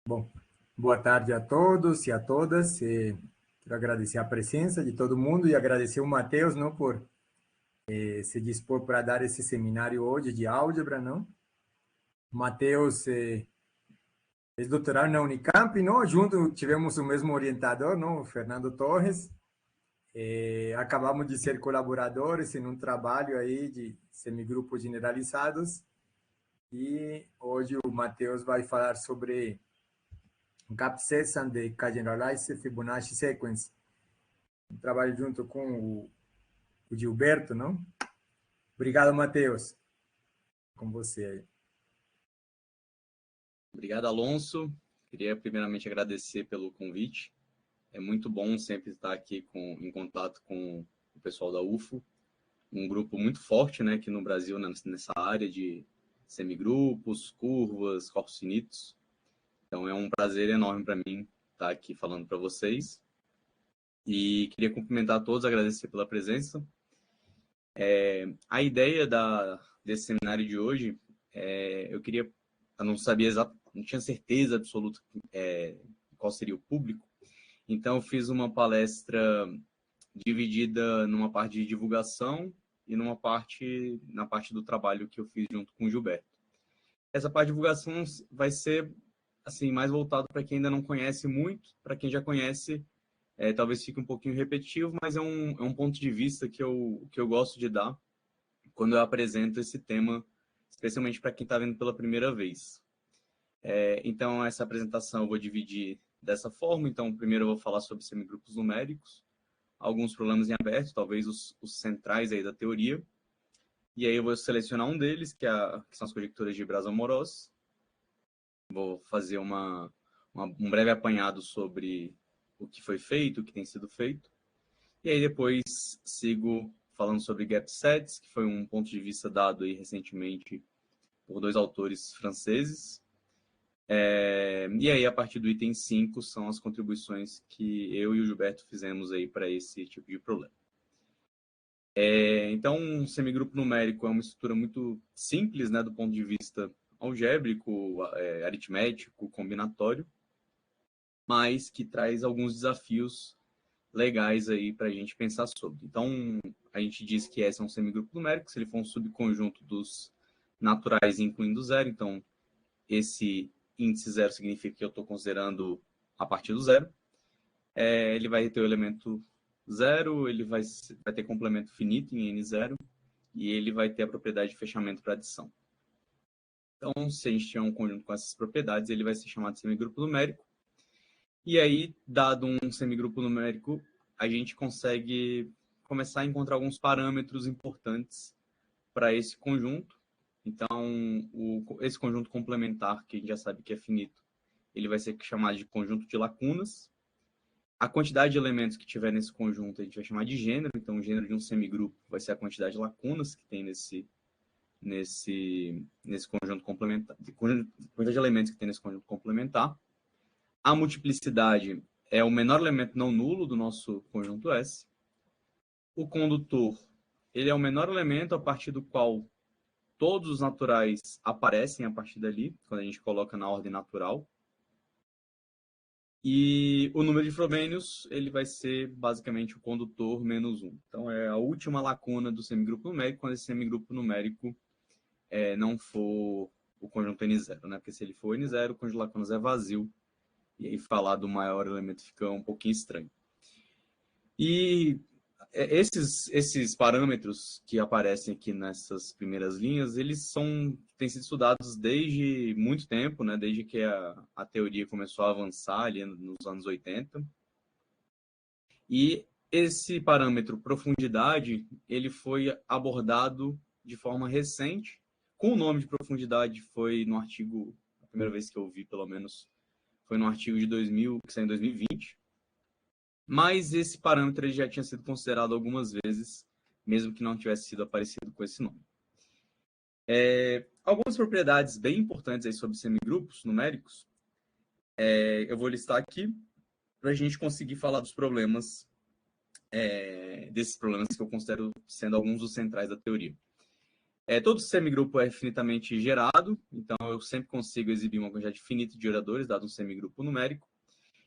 Bom, boa tarde a todos e a todas. Quero agradecer a presença de todo mundo e agradecer o Matheus, não, por se dispor para dar esse seminário hoje de álgebra, não? O Matheus fez doutorado na Unicamp, não? Junto tivemos o mesmo orientador, não? O Fernando Torres. Acabamos de ser colaboradores em um trabalho aí de semigrupos generalizados e hoje o Matheus vai falar sobre CAP-6 and the Generalized Fibonacci Sequence. Trabalho junto com o Gilberto, não? Obrigado, Matheus. Com você aí. Obrigado, Alonso. Queria primeiramente agradecer pelo convite. É muito bom sempre estar aqui em contato com o pessoal da UFO, um grupo muito forte, né, aqui no Brasil nessa área de semigrupos, curvas, corpos finitos. Então é um prazer enorme para mim estar aqui falando para vocês. E queria cumprimentar a todos, agradecer pela presença. A ideia desse seminário de hoje, eu não sabia não tinha certeza absoluta qual seria o público, então eu fiz uma palestra dividida numa parte de divulgação e na parte do trabalho que eu fiz junto com o Gilberto. Essa parte de divulgação vai ser assim mais voltado para quem ainda não conhece muito, para quem já conhece, talvez fique um pouquinho repetitivo, mas é um ponto de vista que eu gosto de dar quando eu apresento esse tema, especialmente para quem está vendo pela primeira vez. Então, essa apresentação eu vou dividir dessa forma. Então, primeiro eu vou falar sobre semigrupos numéricos, alguns problemas em aberto, talvez os centrais aí da teoria. E aí eu vou selecionar um deles, que são as conjecturas de Braz-Amorós. Vou fazer um breve apanhado sobre o que foi feito, o que tem sido feito. E aí depois sigo falando sobre gap sets, que foi um ponto de vista dado aí recentemente por dois autores franceses. E aí, a partir do item 5, são as contribuições que eu e o Gilberto fizemos aí para esse tipo de problema. Então, um semigrupo numérico é uma estrutura muito simples, né, do ponto de vista algébrico, aritmético, combinatório, mas que traz alguns desafios legais aí para a gente pensar sobre. Então, a gente diz que esse é um semigrupo numérico, se ele for um subconjunto dos naturais incluindo zero, então esse índice zero significa que eu estou considerando a partir do zero. Ele vai ter o elemento zero, ele vai ter complemento finito em n0 e ele vai ter a propriedade de fechamento para adição. Então, se a gente tiver um conjunto com essas propriedades, ele vai ser chamado de semigrupo numérico. E aí, dado um semigrupo numérico, a gente consegue começar a encontrar alguns parâmetros importantes para esse conjunto. Então, esse conjunto complementar, que a gente já sabe que é finito, ele vai ser chamado de conjunto de lacunas. A quantidade de elementos que tiver nesse conjunto a gente vai chamar de gênero. Então, o gênero de um semigrupo vai ser a quantidade de lacunas que tem nesse conjunto complementar, quantidade de elementos que tem nesse conjunto complementar. A multiplicidade é o menor elemento não nulo do nosso conjunto S. O condutor, ele é o menor elemento a partir do qual todos os naturais aparecem a partir dali, quando a gente coloca na ordem natural. E o número de Frobenius, ele vai ser basicamente o condutor menos 1. Então, é a última lacuna do semigrupo numérico, quando esse semigrupo numérico não for o conjunto N0, né? Porque se ele for N0, o conjunto de lacunas é vazio. E aí falar do maior elemento fica um pouquinho estranho. E esses parâmetros que aparecem aqui nessas primeiras linhas, eles têm sido estudados desde muito tempo, né? Desde que a teoria começou a avançar ali nos anos 80. E esse parâmetro profundidade, ele foi abordado de forma recente, com o nome de profundidade foi no artigo, a primeira vez que eu vi, pelo menos, foi no artigo de 2000, que saiu em 2020. Mas esse parâmetro já tinha sido considerado algumas vezes, mesmo que não tivesse sido aparecido com esse nome. Algumas propriedades bem importantes aí sobre semigrupos numéricos, eu vou listar aqui para a gente conseguir falar dos problemas, desses problemas que eu considero sendo alguns dos centrais da teoria. Todo semigrupo é finitamente gerado, então eu sempre consigo exibir uma quantidade finita de geradores, dado um semigrupo numérico,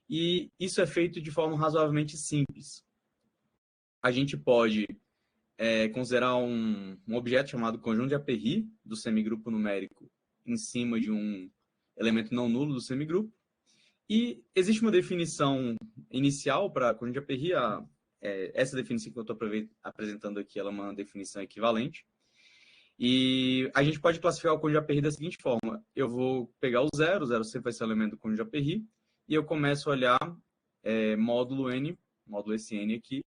e isso é feito de forma razoavelmente simples. A gente pode considerar um objeto chamado conjunto de Aperry do semigrupo numérico em cima de um elemento não nulo do semigrupo, e existe uma definição inicial para conjunto de Aperry. Essa definição que eu estou apresentando aqui, ela é uma definição equivalente. E a gente pode classificar o conjunto de Aperry da seguinte forma: eu vou pegar o zero sempre vai ser o elemento do conjunto de Aperry, e eu começo a olhar módulo n, módulo SN aqui,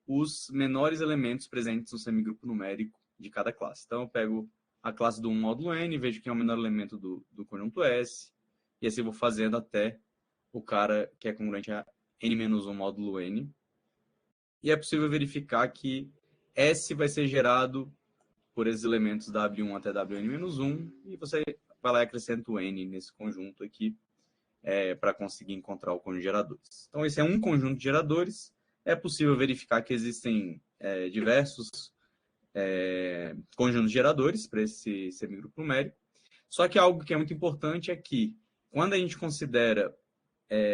os menores elementos presentes no semigrupo numérico de cada classe. Então eu pego a classe do módulo n, vejo quem é o menor elemento do conjunto S, e assim eu vou fazendo até o cara que é congruente a n-1 módulo n. E é possível verificar que S vai ser gerado por esses elementos W1 até Wn-1, e você vai lá e acrescenta o N nesse conjunto aqui para conseguir encontrar o conjunto de geradores. Então, esse é um conjunto de geradores. É possível verificar que existem diversos conjuntos de geradores para esse semigrupo numérico. Só que algo que é muito importante é que, quando a gente considera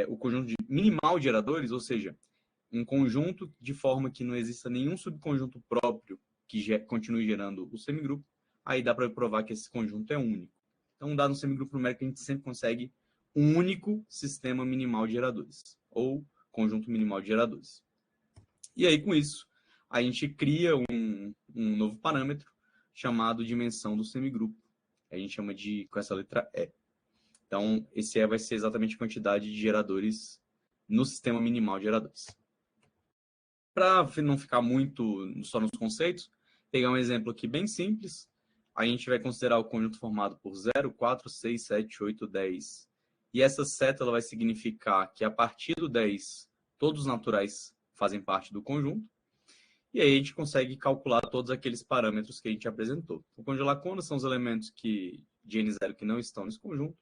o conjunto minimal de geradores, ou seja, um conjunto de forma que não exista nenhum subconjunto próprio que continue gerando o semigrupo, aí dá para provar que esse conjunto é único. Então, dado um semigrupo numérico, a gente sempre consegue um único sistema minimal de geradores, ou conjunto minimal de geradores. E aí, com isso, a gente cria um novo parâmetro chamado dimensão do semigrupo. A gente chama com essa letra E. Então, esse E vai ser exatamente a quantidade de geradores no sistema minimal de geradores. Para não ficar muito só nos conceitos, pegar um exemplo aqui bem simples. A gente vai considerar o conjunto formado por 0, 4, 6, 7, 8, 10. E essa seta ela vai significar que a partir do 10, todos os naturais fazem parte do conjunto. E aí a gente consegue calcular todos aqueles parâmetros que a gente apresentou. O conjunto de Lacuna são os elementos de N0 que não estão nesse conjunto.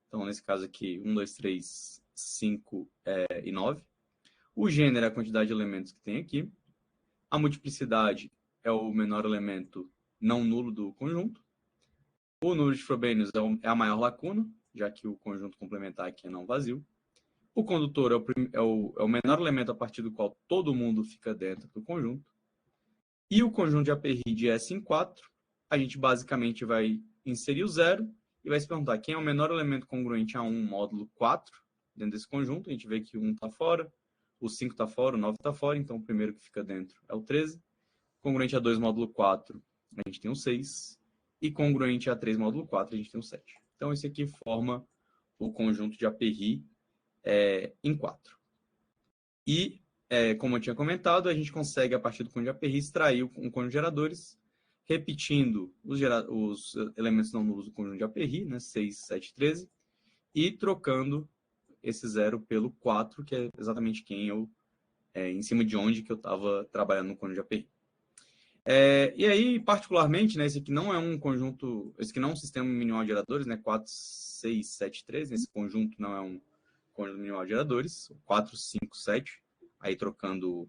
Então, nesse caso aqui, 1, 2, 3, 5 e 9. O gênero é a quantidade de elementos que tem aqui. A multiplicidade é o menor elemento não nulo do conjunto. O número de Frobenius é a maior lacuna, já que o conjunto complementar aqui é não vazio. O condutor é o menor elemento a partir do qual todo mundo fica dentro do conjunto. E o conjunto de Aperry de S em 4, a gente basicamente vai inserir o zero e vai se perguntar quem é o menor elemento congruente a 1 módulo 4 dentro desse conjunto. A gente vê que o 1 está fora, o 5 está fora, o 9 está fora, então o primeiro que fica dentro é o 13. Congruente a 2 módulo 4, a gente tem o 6. E congruente a 3 módulo 4, a gente tem o 7. Então, esse aqui forma o conjunto de Aperry em 4. E, como eu tinha comentado, a gente consegue, a partir do conjunto de Aperry, extrair um conjunto de geradores, repetindo os elementos não nulos do conjunto de Aperry, né, 6, 7, 13, e trocando esse 0 pelo 4, que é exatamente em cima de onde que eu estava trabalhando no conjunto de Aperry. E aí, particularmente, né, esse aqui não é um conjunto, esse aqui não é um sistema minimal de geradores, né, 4, 6, 7, 13, esse conjunto não é um conjunto minimal de geradores, 4, 5, 7, aí trocando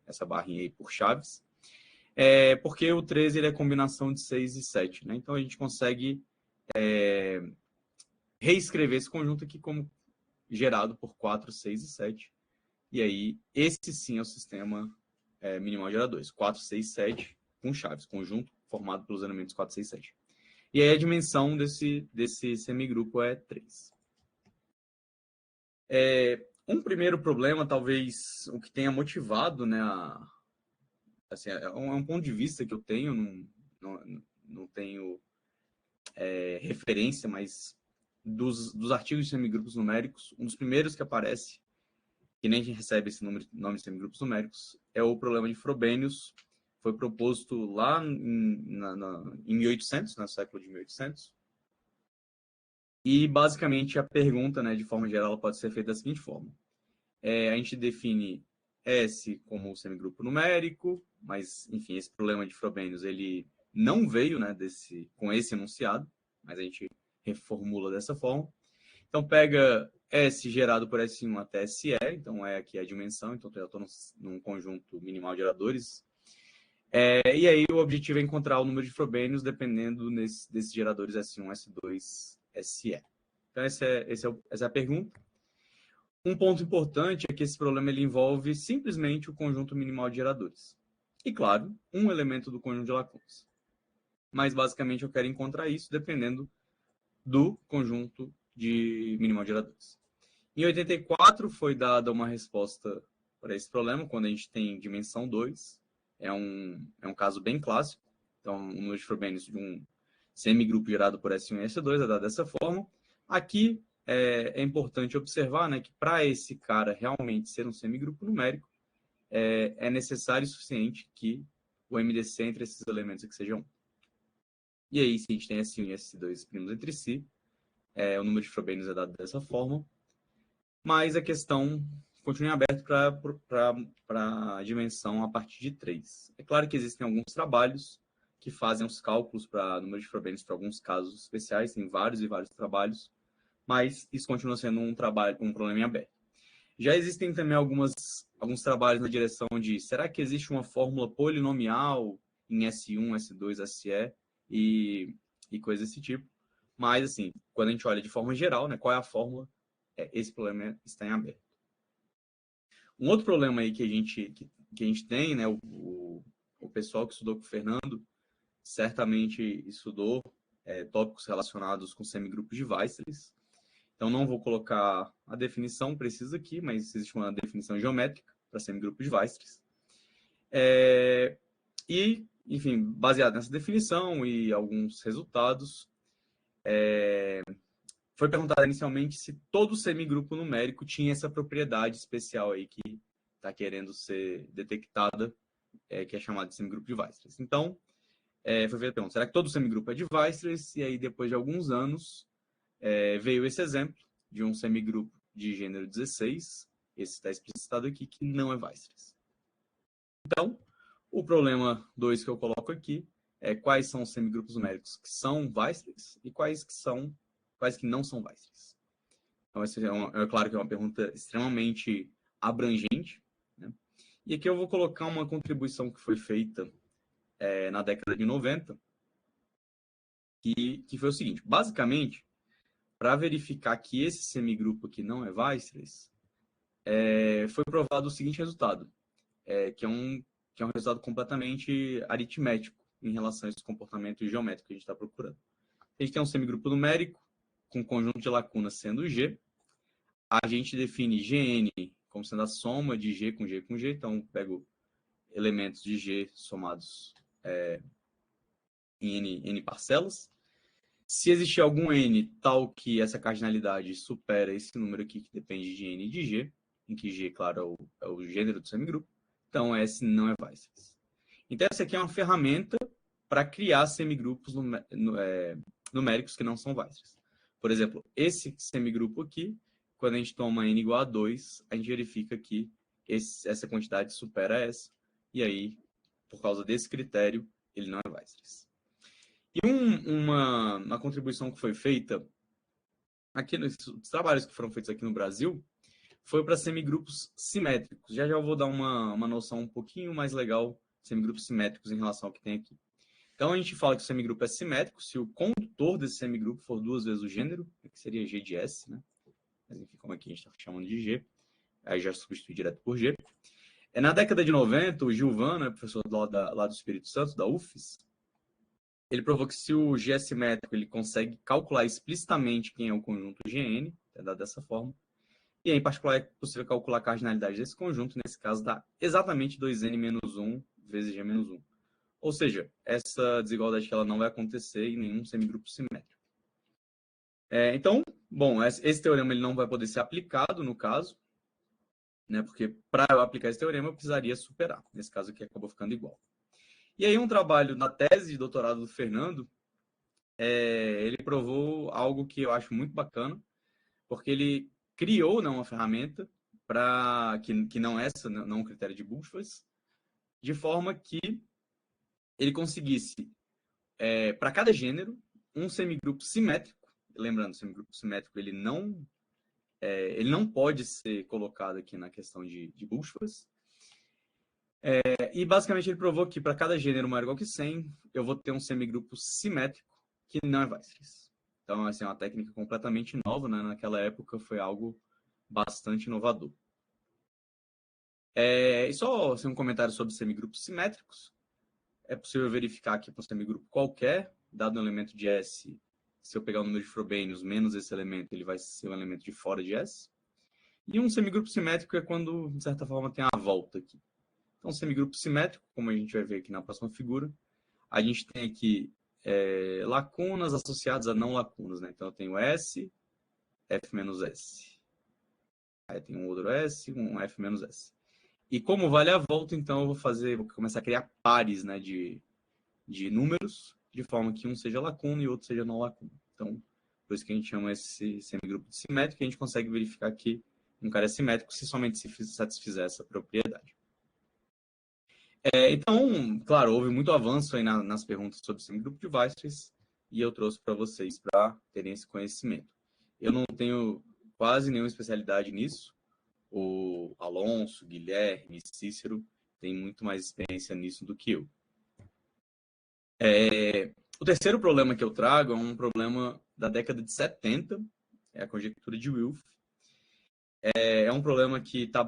essa barrinha aí por chaves, porque o 13 ele é combinação de 6 e 7, né, então a gente consegue reescrever esse conjunto aqui como gerado por 4, 6 e 7, e aí esse sim é o sistema minimal de geradores, 4, 6, 7, com chaves, conjunto formado pelos elementos 4, 6, 7. E aí a dimensão desse semigrupo é 3. Um primeiro problema, talvez o que tenha motivado, né, assim, é um ponto de vista que eu tenho, não tenho referência, mas dos artigos de semigrupos numéricos, um dos primeiros que aparece, que nem a gente recebe esse nome de semigrupos numéricos, é o problema de Frobenius. Foi proposto lá em 1800, no século de 1800. E, basicamente, a pergunta, né, de forma geral, ela pode ser feita da seguinte forma. A gente define S como semigrupo numérico, mas, enfim, esse problema de Frobenius, ele não veio, né, com esse enunciado, mas a gente reformula dessa forma. Então, pega S gerado por S1 até SE, então aqui a dimensão, então eu estou num conjunto minimal de geradores. E aí o objetivo é encontrar o número de frobênios dependendo desses geradores S1, S2, SE. Então essa é a pergunta. Um ponto importante é que esse problema ele envolve simplesmente o conjunto minimal de geradores. E, claro, um elemento do conjunto de lacunas. Mas, basicamente, eu quero encontrar isso dependendo do conjunto de minimal de geradores. Em 84, foi dada uma resposta para esse problema, quando a gente tem dimensão 2. É um caso bem clássico. Então, o número de frobênios de um semigrupo gerado por S1 e S2 é dado dessa forma. Aqui, é importante observar, né, que para esse cara realmente ser um semigrupo numérico, é necessário e suficiente que o MDC entre esses elementos aqui seja 1. E aí, se a gente tem S1 e S2 primos entre si, o número de frobênios é dado dessa forma, mas a questão continua aberta para a dimensão a partir de 3. É claro que existem alguns trabalhos que fazem os cálculos para número de frobênios para alguns casos especiais, tem vários e vários trabalhos, mas isso continua sendo um problema em aberto. Já existem também alguns trabalhos na direção de, será que existe uma fórmula polinomial em S1, S2, SE e coisas desse tipo? Mas, assim, quando a gente olha de forma geral, né, qual é a fórmula, esse problema está em aberto. Um outro problema aí que a gente tem, né, o pessoal que estudou com o Fernando certamente estudou tópicos relacionados com semigrupos de Weierstrass. Então, não vou colocar a definição precisa aqui, mas existe uma definição geométrica para semigrupos de Weierstrass. E, enfim, baseado nessa definição e alguns resultados, foi perguntado inicialmente se todo semigrupo numérico tinha essa propriedade especial aí que está querendo ser detectada, que é chamada de semigrupo de Weierstrass. Então, foi feita a pergunta, será que todo semigrupo é de Weierstrass? E aí, depois de alguns anos, veio esse exemplo de um semigrupo de gênero 16, esse está explicitado aqui, que não é Weierstrass. Então, o problema 2 que eu coloco aqui é quais são os semigrupos numéricos que são Weierstrass e quais que não são Weierstrass. Então, essa é claro que é uma pergunta extremamente abrangente, né? E aqui eu vou colocar uma contribuição que foi feita na década de 90, que foi o seguinte, basicamente, para verificar que esse semigrupo aqui não é Weierstrass, foi provado o seguinte resultado, que é um resultado completamente aritmético em relação a esse comportamento geométrico que a gente está procurando. A gente tem um semigrupo numérico com conjunto de lacunas sendo G. A gente define Gn como sendo a soma de G com G com G. Então, pego elementos de G somados em N parcelas. Se existir algum N tal que essa cardinalidade supera esse número aqui, que depende de N e de G, em que G, claro, é o gênero do semigrupo, então S não é Weierstrass. Então, essa aqui é uma ferramenta para criar semigrupos numéricos que não são Weierstrass. Por exemplo, esse semigrupo aqui, quando a gente toma N igual a 2, a gente verifica que essa quantidade supera essa, e aí, por causa desse critério, ele não é Weierstrass. E uma contribuição que foi feita aqui nos trabalhos que foram feitos aqui no Brasil foi para semigrupos simétricos. Já eu vou dar uma noção um pouquinho mais legal de semigrupos simétricos em relação ao que tem aqui. Então, a gente fala que o semigrupo é simétrico se o condutor desse semigrupo for 2 vezes o gênero, que seria G de S, né? Mas, enfim, como aqui a gente está chamando de G, aí já substitui direto por G. Na década de 90, o Gilvan, professor lá do Espírito Santo, da UFES, ele provou que se o G é simétrico, ele consegue calcular explicitamente quem é o conjunto Gn, é dado dessa forma. E aí, em particular, é possível calcular a cardinalidade desse conjunto, nesse caso dá exatamente 2n menos 1 vezes G menos 1. Ou seja, essa desigualdade que ela não vai acontecer em nenhum semigrupo simétrico. Então, bom, esse teorema ele não vai poder ser aplicado no caso, né, porque para eu aplicar esse teorema eu precisaria superar. Nesse caso aqui acabou ficando igual. E aí um trabalho na tese de doutorado do Fernando, ele provou algo que eu acho muito bacana, porque ele criou, né, uma ferramenta para que não essa, não um critério de Buchfeld, de forma que ele conseguisse, para cada gênero, um semigrupo simétrico. Lembrando, o semigrupo simétrico ele não pode ser colocado aqui na questão de Buchfeld. E basicamente ele provou que para cada gênero maior ou igual que 100, eu vou ter um semigrupo simétrico que não é Weierstrass. Então, assim, é uma técnica completamente nova, né? Naquela época foi algo bastante inovador. E só assim, um comentário sobre semigrupos simétricos. É possível verificar que para um semigrupo qualquer, dado um elemento de S, se eu pegar o número de Frobenius menos esse elemento, ele vai ser um elemento de fora de S. E um semigrupo simétrico é quando, de certa forma, tem a volta aqui. Então, semigrupo simétrico, como a gente vai ver aqui na próxima figura, a gente tem aqui lacunas associadas a não lacunas, né? Então, eu tenho S, F menos S. Aí tem um outro S, um F menos S. E como vale a volta, então eu vou começar a criar pares, né, de números, de forma que um seja lacuna e outro seja não lacuna. Então, por isso que a gente chama esse semigrupo de simétrico, e a gente consegue verificar que um cara é simétrico se somente se satisfizer essa propriedade. Então, claro, houve muito avanço aí nas perguntas sobre semigrupo de Weierstrass, e eu trouxe para vocês para terem esse conhecimento. Eu não tenho quase nenhuma especialidade nisso. O Alonso, Guilherme, Cícero têm muito mais experiência nisso do que eu. O terceiro problema que eu trago é um problema da década de 70, é a conjectura de Wilf. É um problema que está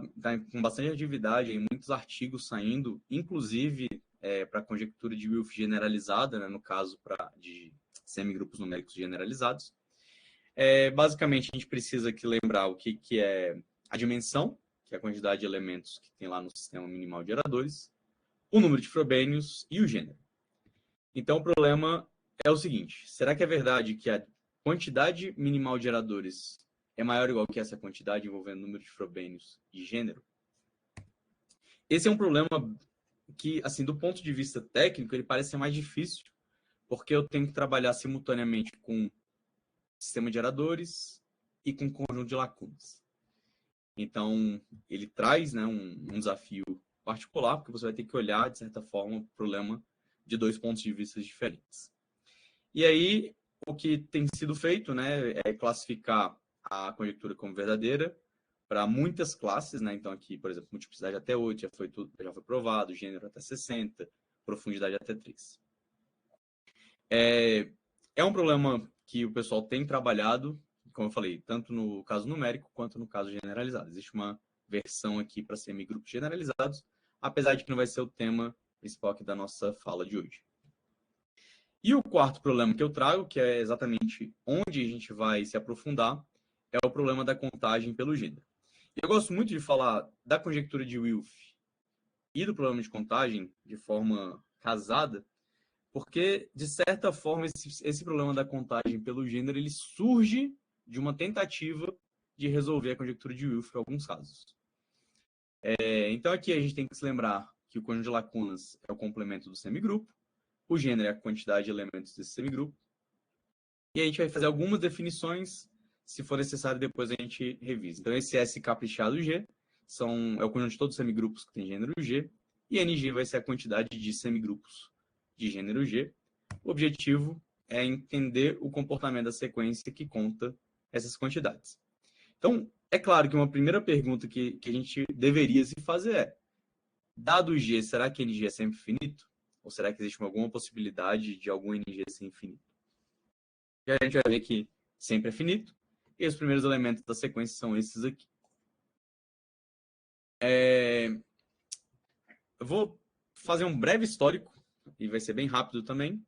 com bastante atividade, em muitos artigos saindo, inclusive para a conjectura de Wilf generalizada, né, no caso de semigrupos numéricos generalizados. Basicamente, a gente precisa aqui lembrar o que é a dimensão, que é a quantidade de elementos que tem lá no sistema minimal de geradores, o número de Frobenius e o gênero. Então, o problema é o seguinte: será que é verdade que a quantidade minimal de geradores é maior ou igual que essa quantidade envolvendo número de Frobenius e gênero? Esse é um problema que, assim, do ponto de vista técnico, ele parece ser mais difícil, porque eu tenho que trabalhar simultaneamente com sistema de geradores e com conjunto de lacunas. Então, ele traz, né, um desafio particular, porque você vai ter que olhar, de certa forma, o problema de dois pontos de vista diferentes. E aí, o que tem sido feito, né, é classificar a conjectura como verdadeira para muitas classes, né? Então, aqui, por exemplo, multiplicidade até 8 já foi provado, gênero até 60, profundidade até 3. É um problema que o pessoal tem trabalhado, como eu falei, tanto no caso numérico quanto no caso generalizado. Existe uma versão aqui para semigrupos generalizados, apesar de que não vai ser o tema principal aqui da nossa fala de hoje. E o quarto problema que eu trago, que é exatamente onde a gente vai se aprofundar, é o problema da contagem pelo gênero. Eu gosto muito de falar da conjectura de Wilf e do problema de contagem de forma casada, porque, de certa forma, esse problema da contagem pelo gênero ele surge de uma tentativa de resolver a conjectura de Wilf em alguns casos. Então, aqui a gente tem que se lembrar que o conjunto de lacunas é o complemento do semigrupo, o gênero é a quantidade de elementos desse semigrupo, e a gente vai fazer algumas definições, se for necessário, depois a gente revisa. Então, esse S caprichado G é o conjunto de todos os semigrupos que tem gênero G, e NG vai ser a quantidade de semigrupos de gênero G. O objetivo é entender o comportamento da sequência que conta essas quantidades. Então, é claro que uma primeira pergunta que a gente deveria se fazer é: dado G, será que NG é sempre finito? Ou será que existe alguma possibilidade de algum NG ser infinito? E a gente vai ver que sempre é finito, e os primeiros elementos da sequência são esses aqui. Eu vou fazer um breve histórico, e vai ser bem rápido também.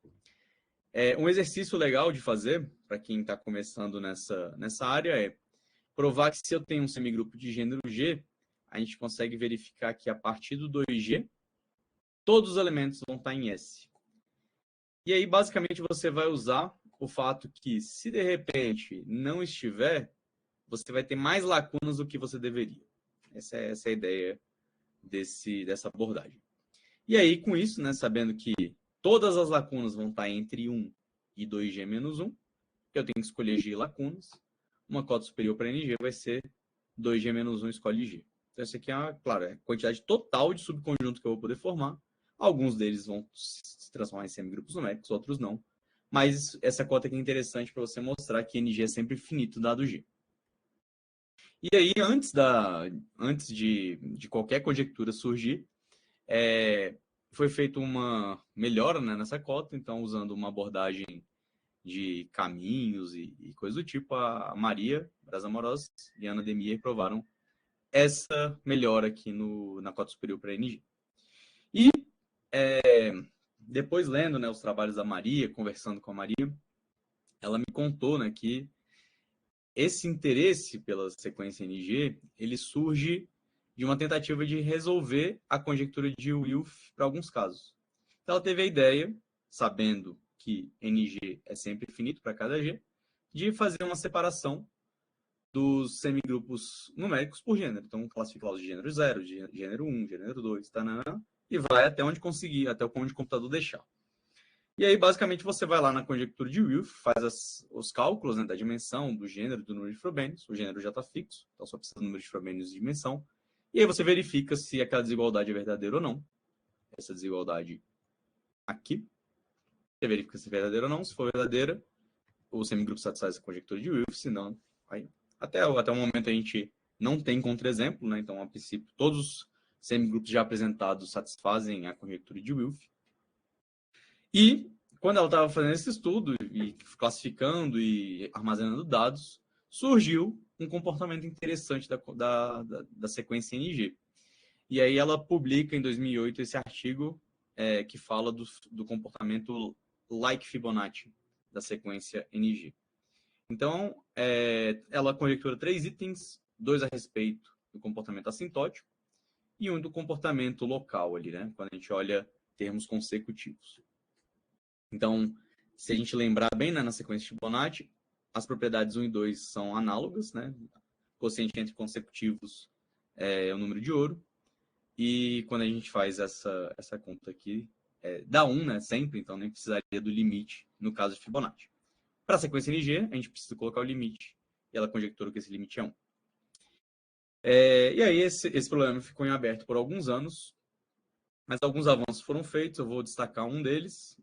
Um exercício legal de fazer, para quem está começando nessa área, é provar que se eu tenho um semigrupo de gênero G, a gente consegue verificar que a partir do 2G, todos os elementos vão estar em S. E aí, basicamente, você vai usar o fato que, se de repente não estiver, você vai ter mais lacunas do que você deveria. Essa é a ideia dessa abordagem. E aí, com isso, né, sabendo que todas as lacunas vão estar entre 1 e 2G menos 1, eu tenho que escolher G lacunas. Uma cota superior para NG vai ser 2G menos 1 escolhe G. Então, essa aqui é, claro, a quantidade total de subconjuntos que eu vou poder formar. Alguns deles vão se transformar em semigrupos numéricos, outros não. Mas essa cota aqui é interessante para você mostrar que NG é sempre finito dado G. E aí, antes de qualquer conjectura surgir, Foi feita uma melhora, né, nessa cota, então usando uma abordagem de caminhos e coisa do tipo, a Maria Braz Amorós e a Ana Demier provaram essa melhora aqui na cota superior para a NG. E depois lendo, né, os trabalhos da Maria, conversando com a Maria, ela me contou, né, que esse interesse pela sequência NG, ele surge de uma tentativa de resolver a conjectura de Wilf para alguns casos. Então ela teve a ideia, sabendo que NG é sempre finito para cada G, de fazer uma separação dos semigrupos numéricos por gênero. Então classifica lá os de gênero 0, de gênero 1, gênero 2, tanana, e vai até onde conseguir, até onde o computador deixar. E aí, basicamente, você vai lá na conjectura de Wilf, faz os cálculos, né, da dimensão, do gênero, do número de Frobenius. O gênero já está fixo, então só precisa do número de Frobenius e dimensão. E aí você verifica se aquela desigualdade é verdadeira ou não. Essa desigualdade aqui. Você verifica se é verdadeira ou não. Se for verdadeira, o semigrupo satisfaz a conjectura de Wilf. Se não, aí... Até o momento a gente não tem contra-exemplo, né? Então, a princípio, todos os semigrupos já apresentados satisfazem a conjectura de Wilf. E quando ela estava fazendo esse estudo e classificando e armazenando dados, surgiu um comportamento interessante da sequência NG. E aí ela publica em 2008 esse artigo que fala do comportamento like Fibonacci da sequência NG. Então, ela conjectura 3 itens, 2 a respeito do comportamento assintótico e um do comportamento local ali, né? Quando a gente olha termos consecutivos. Então, se a gente lembrar bem, né, na sequência de Fibonacci, as propriedades 1 e 2 são análogas, né? O quociente entre consecutivos é o número de ouro. E quando a gente faz essa conta aqui, dá 1, né, sempre, então nem precisaria do limite no caso de Fibonacci. Para a sequência NG, a gente precisa colocar o limite, e ela conjecturou que esse limite é 1. E aí esse problema ficou em aberto por alguns anos, mas alguns avanços foram feitos, eu vou destacar um deles.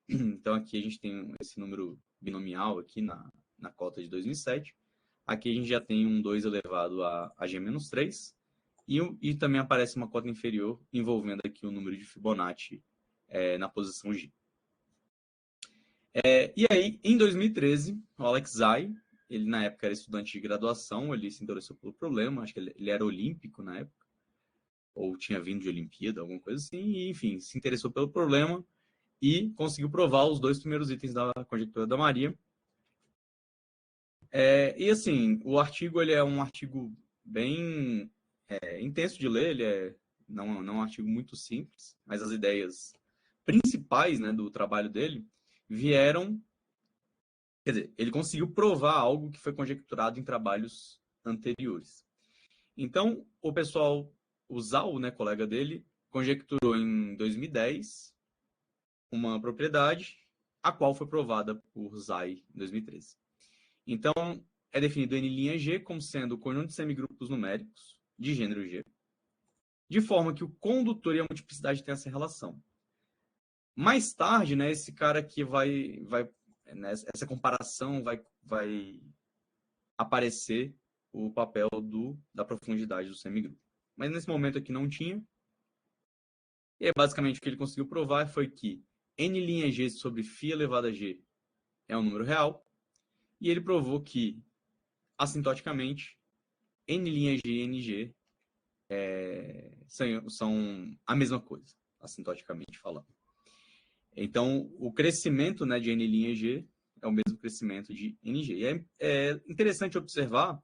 Então aqui a gente tem esse número binomial aqui na cota de 2007. Aqui a gente já tem um 2 elevado a G-3, e também aparece uma cota inferior envolvendo aqui o número de Fibonacci na posição G. E aí, em 2013, o Alex Zay, ele na época era estudante de graduação, ele se interessou pelo problema, acho que ele era olímpico na época, ou tinha vindo de Olimpíada, alguma coisa assim, e enfim, se interessou pelo problema e conseguiu provar os 2 primeiros itens da conjectura da Maria. E assim, o artigo ele é um artigo bem intenso de ler, ele não é um artigo muito simples, mas as ideias principais, né, do trabalho dele vieram... Quer dizer, ele conseguiu provar algo que foi conjecturado em trabalhos anteriores. Então, o pessoal, o Zhao, né, colega dele, conjecturou em 2010 uma propriedade, a qual foi provada por Zay em 2013. Então, é definido N' como sendo o conjunto de semigrupos numéricos de gênero G, de forma que o condutor e a multiplicidade têm essa relação. Mais tarde, né, esse cara aqui essa comparação vai aparecer o papel da profundidade do semigrupo. Mas nesse momento aqui não tinha. E basicamente o que ele conseguiu provar foi que N' sobre φ elevado a G é um número real. E ele provou que, assintoticamente, N' e NG são a mesma coisa, assintoticamente falando. Então, o crescimento, né, de N' é o mesmo crescimento de NG. E é interessante observar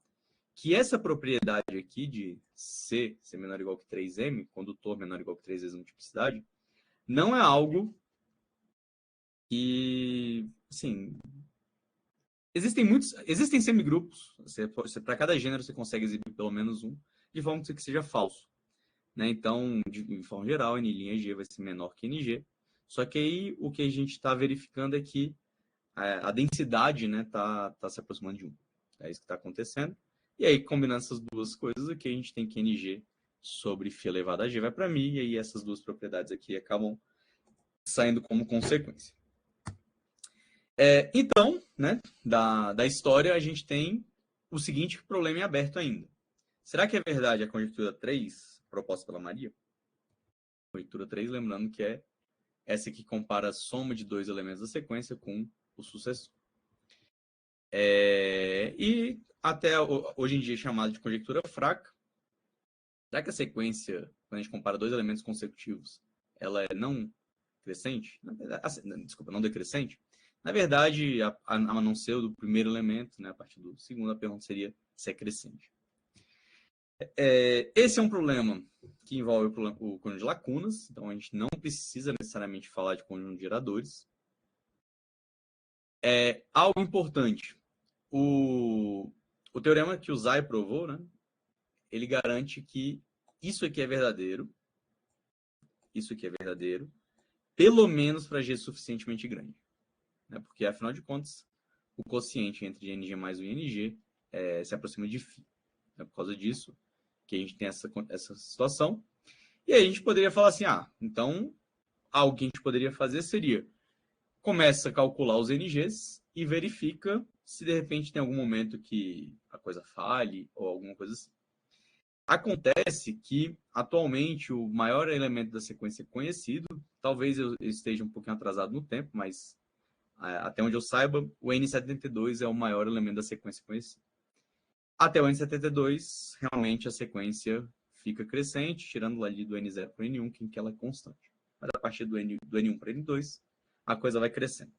que essa propriedade aqui de C ser menor ou igual que 3M, condutor menor ou igual que 3 vezes a multiplicidade, não é algo que, assim... Existem semigrupos, para cada gênero você consegue exibir pelo menos um, de forma que seja falso. Né? Então, de forma geral, N' vai ser menor que NG. Só que aí o que a gente está verificando é que a densidade, né, tá se aproximando de 1. É isso que está acontecendo. E aí, combinando essas duas coisas aqui, a gente tem que NG sobre φ elevado a G vai para μ, e aí essas duas propriedades aqui acabam saindo como consequência. Então, né, da história, a gente tem o seguinte problema em aberto ainda. Será que é verdade a conjectura 3 proposta pela Maria? Conjectura 3, lembrando que é essa que compara a soma de dois elementos da sequência com o sucessor. E até hoje em dia é chamado de conjectura fraca. Será que a sequência, quando a gente compara dois elementos consecutivos, ela é não crescente? Desculpa, não decrescente? Na verdade, a não ser do primeiro elemento, né, a partir do segundo, a pergunta seria se é crescente. Esse é um problema que envolve o conjunto de lacunas, então a gente não precisa necessariamente falar de conjunto de geradores. Algo importante, o teorema que o Zay provou, né, ele garante que isso aqui é verdadeiro, pelo menos para G suficientemente grande. Né, porque, afinal de contas, o quociente entre NG mais o ING se aproxima de φ. É por causa disso que a gente tem essa situação. E aí a gente poderia falar assim, então, algo que a gente poderia fazer seria, começa a calcular os NGs e verifica se de repente tem algum momento que a coisa falhe ou alguma coisa assim. Acontece que, atualmente, o maior elemento da sequência conhecido, talvez eu esteja um pouquinho atrasado no tempo, mas até onde eu saiba, o N72 é o maior elemento da sequência conhecido. Até o N72, realmente a sequência fica crescente, tirando ali do N0 para o N1, que ela é constante. Mas a partir do N1 para o N2, a coisa vai crescendo.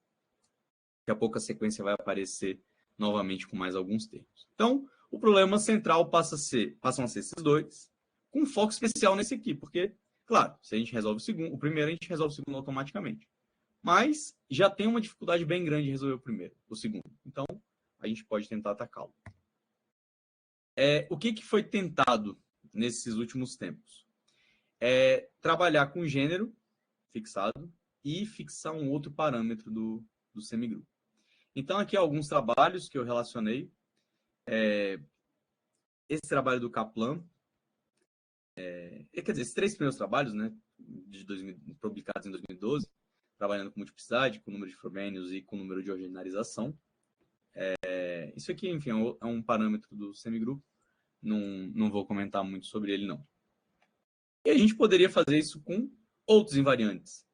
Daqui a pouco a sequência vai aparecer novamente com mais alguns termos. Então, o problema central passam a ser esses dois, com um foco especial nesse aqui, porque, claro, se a gente resolve o primeiro, a gente resolve o segundo automaticamente. Mas já tem uma dificuldade bem grande de resolver o segundo. Então, a gente pode tentar atacá-lo. O que foi tentado nesses últimos tempos? Trabalhar com gênero fixado e fixar um outro parâmetro do semigrupo. Então, aqui alguns trabalhos que eu relacionei. Esse trabalho do Kaplan, quer dizer, esses 3 primeiros trabalhos, né, publicados em 2012, trabalhando com multiplicidade, com número de Frobenius e com número de ordinarização. Isso aqui, enfim, é um parâmetro do semigrupo. Não vou comentar muito sobre ele, não. E a gente poderia fazer isso com outros invariantes.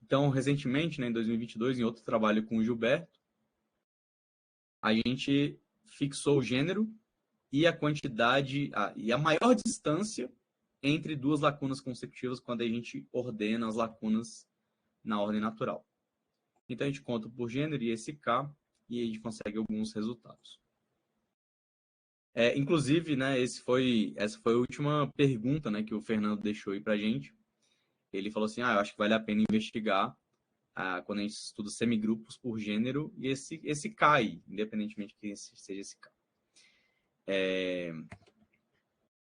Então, recentemente, né, em 2022, em outro trabalho com o Gilberto, a gente fixou o gênero e a quantidade, e a maior distância entre duas lacunas consecutivas quando a gente ordena as lacunas na ordem natural. Então, a gente conta por gênero e esse K, e a gente consegue alguns resultados. Inclusive, né, essa foi a última pergunta, né, que o Fernando deixou aí para a gente. Ele falou assim, eu acho que vale a pena investigar quando a gente estuda semigrupos por gênero, e esse K aí, independentemente de que seja esse K.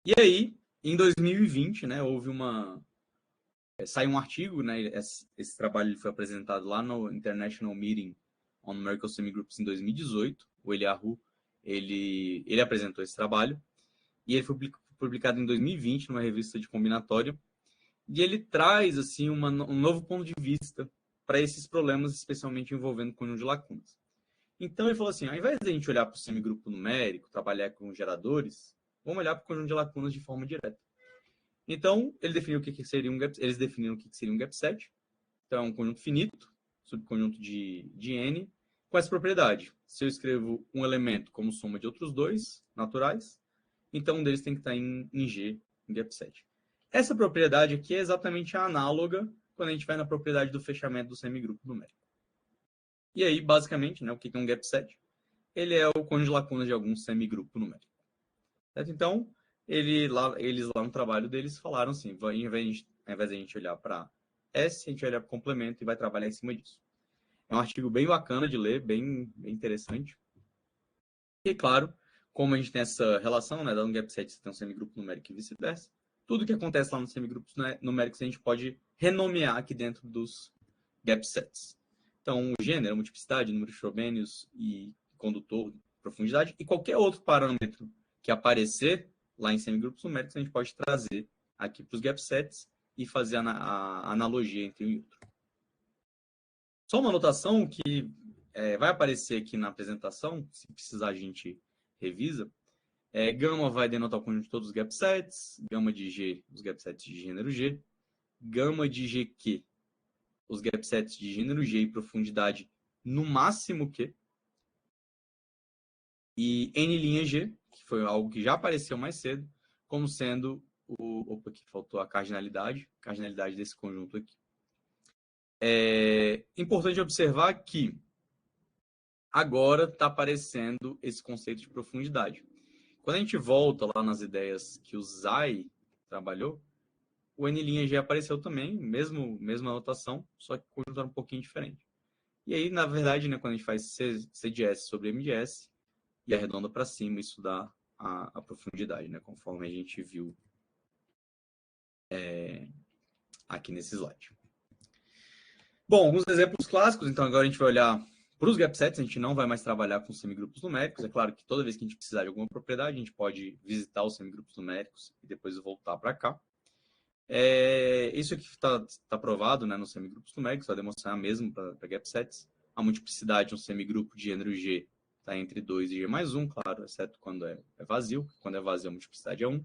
E aí, em 2020, né, saiu um artigo, né, esse trabalho foi apresentado lá no International Meeting on Numerical Semigroups em 2018. O Eliahu, ele apresentou esse trabalho, e ele foi publicado em 2020 numa revista de combinatório, e ele traz assim um novo ponto de vista para esses problemas, especialmente envolvendo conjunto de lacunas. Então ele falou assim, ao invés de a gente olhar para o semigrupo numérico, trabalhar com geradores, vamos olhar para o conjunto de lacunas de forma direta. Então ele definiu eles definiram o que seria um gap set. Então é um conjunto finito, subconjunto de N, com essa propriedade. Se eu escrevo um elemento como soma de outros dois naturais, então um deles tem que estar em G, em gap set. Essa propriedade aqui é exatamente a análoga quando a gente vai na propriedade do fechamento do semigrupo numérico. E aí, basicamente, né, o que é um gap set? Ele é o conjunto de lacunas de algum semigrupo numérico. Certo? Então, eles lá no trabalho deles falaram assim, ao invés de a gente olhar para S, a gente olha para o complemento e vai trabalhar em cima disso. É um artigo bem bacana de ler, bem interessante. E, claro, como a gente tem essa relação, né, dando um gap set, você tem um semigrupo numérico e vice-versa, tudo que acontece lá nos semigrupos numéricos a gente pode renomear aqui dentro dos gap sets. Então, o gênero, multiplicidade, número de Frobenius e condutor, profundidade, e qualquer outro parâmetro que aparecer lá em semigrupos numéricos, a gente pode trazer aqui para os gap sets e fazer a analogia entre um e outro. Só uma anotação que vai aparecer aqui na apresentação, se precisar a gente revisa. Gama vai denotar o conjunto de todos os gap sets, gama de G, os gap sets de gênero G, gama de GQ, os gap sets de gênero G e profundidade no máximo Q, e N' G, que foi algo que já apareceu mais cedo, como sendo opa, aqui faltou a cardinalidade desse conjunto aqui. É importante observar que agora está aparecendo esse conceito de profundidade. Quando a gente volta lá nas ideias que o Zay trabalhou, o N' apareceu também, mesma anotação, só que o conjunto era um pouquinho diferente. E aí, na verdade, né, quando a gente faz C de S sobre M de S e arredonda para cima, isso dá a profundidade, né, conforme a gente viu aqui nesse slide. Bom, alguns exemplos clássicos, então agora a gente vai olhar para os gap sets, a gente não vai mais trabalhar com semigrupos numéricos. É claro que toda vez que a gente precisar de alguma propriedade, a gente pode visitar os semigrupos numéricos e depois voltar para cá. Isso aqui está provado, né, nos semigrupos numéricos, vai demonstrar mesmo para gap sets. A multiplicidade de um semigrupo de gênero G está entre 2 e G mais 1, claro, exceto quando é vazio. Quando é vazio, a multiplicidade é 1.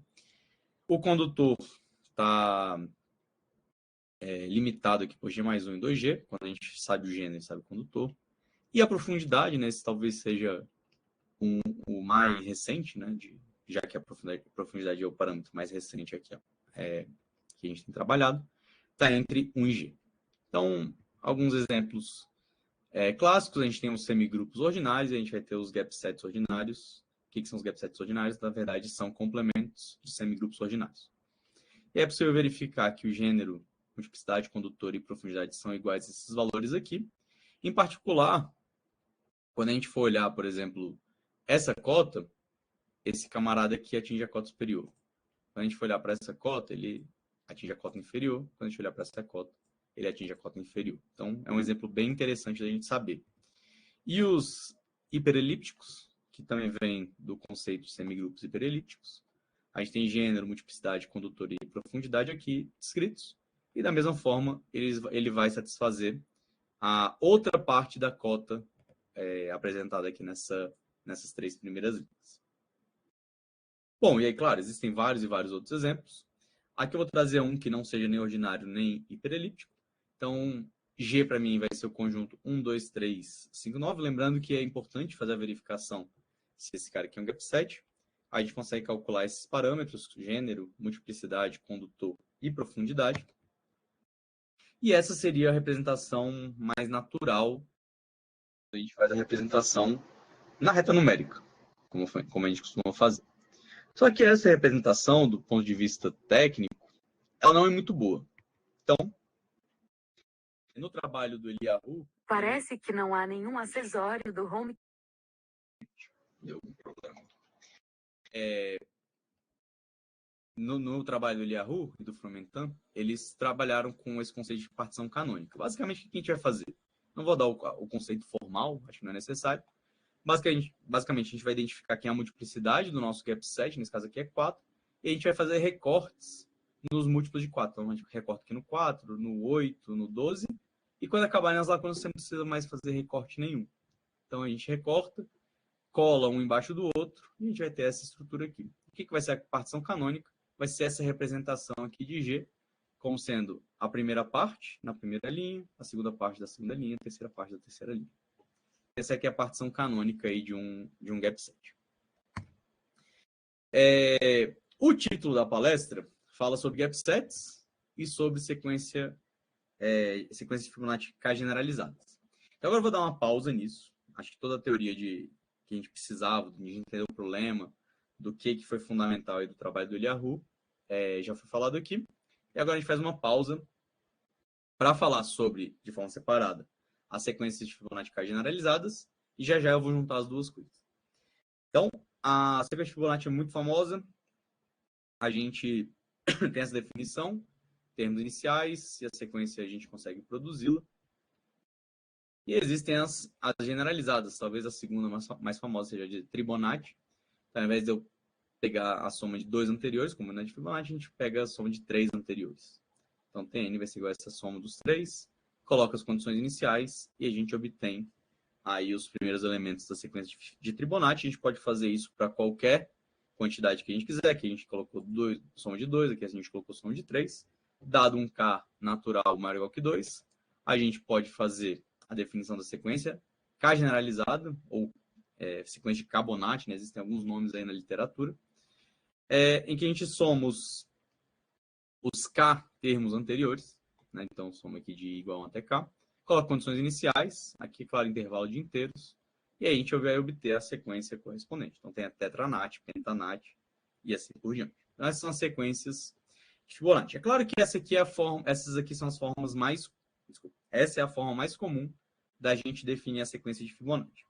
O condutor está limitado aqui por G mais 1 e 2G, quando a gente sabe o gênero e sabe o condutor. E a profundidade, né, esse talvez seja o mais recente, né, já que a profundidade é o parâmetro mais recente aqui, que a gente tem trabalhado, está entre 1 e G. Então, alguns exemplos clássicos, a gente tem os semigrupos ordinários, a gente vai ter os gap sets ordinários. O que são os gap sets ordinários? Na verdade, são complementos de semigrupos ordinários. E é possível verificar que o gênero, multiplicidade, condutor e profundidade são iguais a esses valores aqui. Em particular, quando a gente for olhar, por exemplo, essa cota, esse camarada aqui atinge a cota superior. Quando a gente for olhar para essa cota, ele atinge a cota inferior. Quando a gente olhar para essa cota, ele atinge a cota inferior. Então, é um exemplo bem interessante da gente saber. E os hiperelípticos, que também vem do conceito de semigrupos hiperelípticos, a gente tem gênero, multiplicidade, condutor e profundidade aqui descritos. E da mesma forma, ele vai satisfazer a outra parte da cota apresentada aqui nessas 3 primeiras linhas. Bom, e aí, claro, existem vários e vários outros exemplos. Aqui eu vou trazer um que não seja nem ordinário nem hiperelíptico. Então, G para mim vai ser o conjunto 1, 2, 3, 5, 9. Lembrando que é importante fazer a verificação se esse cara aqui é um gap set. Aí a gente consegue calcular esses parâmetros, gênero, multiplicidade, condutor e profundidade. E essa seria a representação mais natural. A gente faz a representação na reta numérica, como a gente costuma fazer. Só que essa representação, do ponto de vista técnico, ela não é muito boa. Então, no trabalho do Eliyahu... Parece que não há nenhum acessório do home... Deu algum problema. No trabalho do Eliyahu e do Fromentin, eles trabalharam com esse conceito de partição canônica. Basicamente, o que a gente vai fazer? Não vou dar o conceito formal, acho que não é necessário. Basicamente, a gente vai identificar quem é a multiplicidade do nosso gap set, nesse caso aqui é 4, e a gente vai fazer recortes nos múltiplos de 4. Então, a gente recorta aqui no 4, no 8, no 12, e quando acabarem as lacunas, você não precisa mais fazer recorte nenhum. Então, a gente recorta, cola um embaixo do outro, e a gente vai ter essa estrutura aqui. O que vai ser a partição canônica? Vai ser essa representação aqui de G, como sendo a primeira parte na primeira linha, a segunda parte da segunda linha, a terceira parte da terceira linha. Essa aqui é a partição canônica aí de um gap set. O título da palestra fala sobre gap sets e sobre sequências de Fibonacci generalizadas. Então agora eu vou dar uma pausa nisso. Acho que toda a teoria que a gente precisava, de entender o problema, do que foi fundamental aí do trabalho do Eliyahu, já foi falado aqui. E agora a gente faz uma pausa para falar sobre, de forma separada, as sequências de Fibonacci generalizadas, e já eu vou juntar as duas coisas. Então, a sequência de Fibonacci é muito famosa. A gente tem essa definição, termos iniciais, e a sequência a gente consegue produzi-la. E existem as generalizadas, talvez a segunda mais famosa seja a de Fibonacci. Então, ao invés de eu pegar a soma de 2 anteriores, como na de Fibonacci, a gente pega a soma de 3 anteriores. Então, Tn vai ser igual a essa soma dos 3, coloca as condições iniciais e a gente obtém aí os primeiros elementos da sequência de Fibonacci. A gente pode fazer isso para qualquer quantidade que a gente quiser. Aqui a gente colocou soma de 2, aqui a gente colocou soma de 3. dado um K natural maior ou igual que 2, a gente pode fazer a definição da sequência K generalizada, ou sequência de Fibonacci, né? Existem alguns nomes aí na literatura, em que a gente soma os K termos anteriores, né? Então, soma aqui de igual a 1 até K, coloca condições iniciais, aqui, claro, intervalo de inteiros, e aí a gente vai obter a sequência correspondente. Então, tem a tetranat, pentanat e assim por diante. Então, essas são as sequências de Fibonacci. É claro que essas aqui são as formas mais... Desculpa, essa é a forma mais comum da gente definir a sequência de Fibonacci.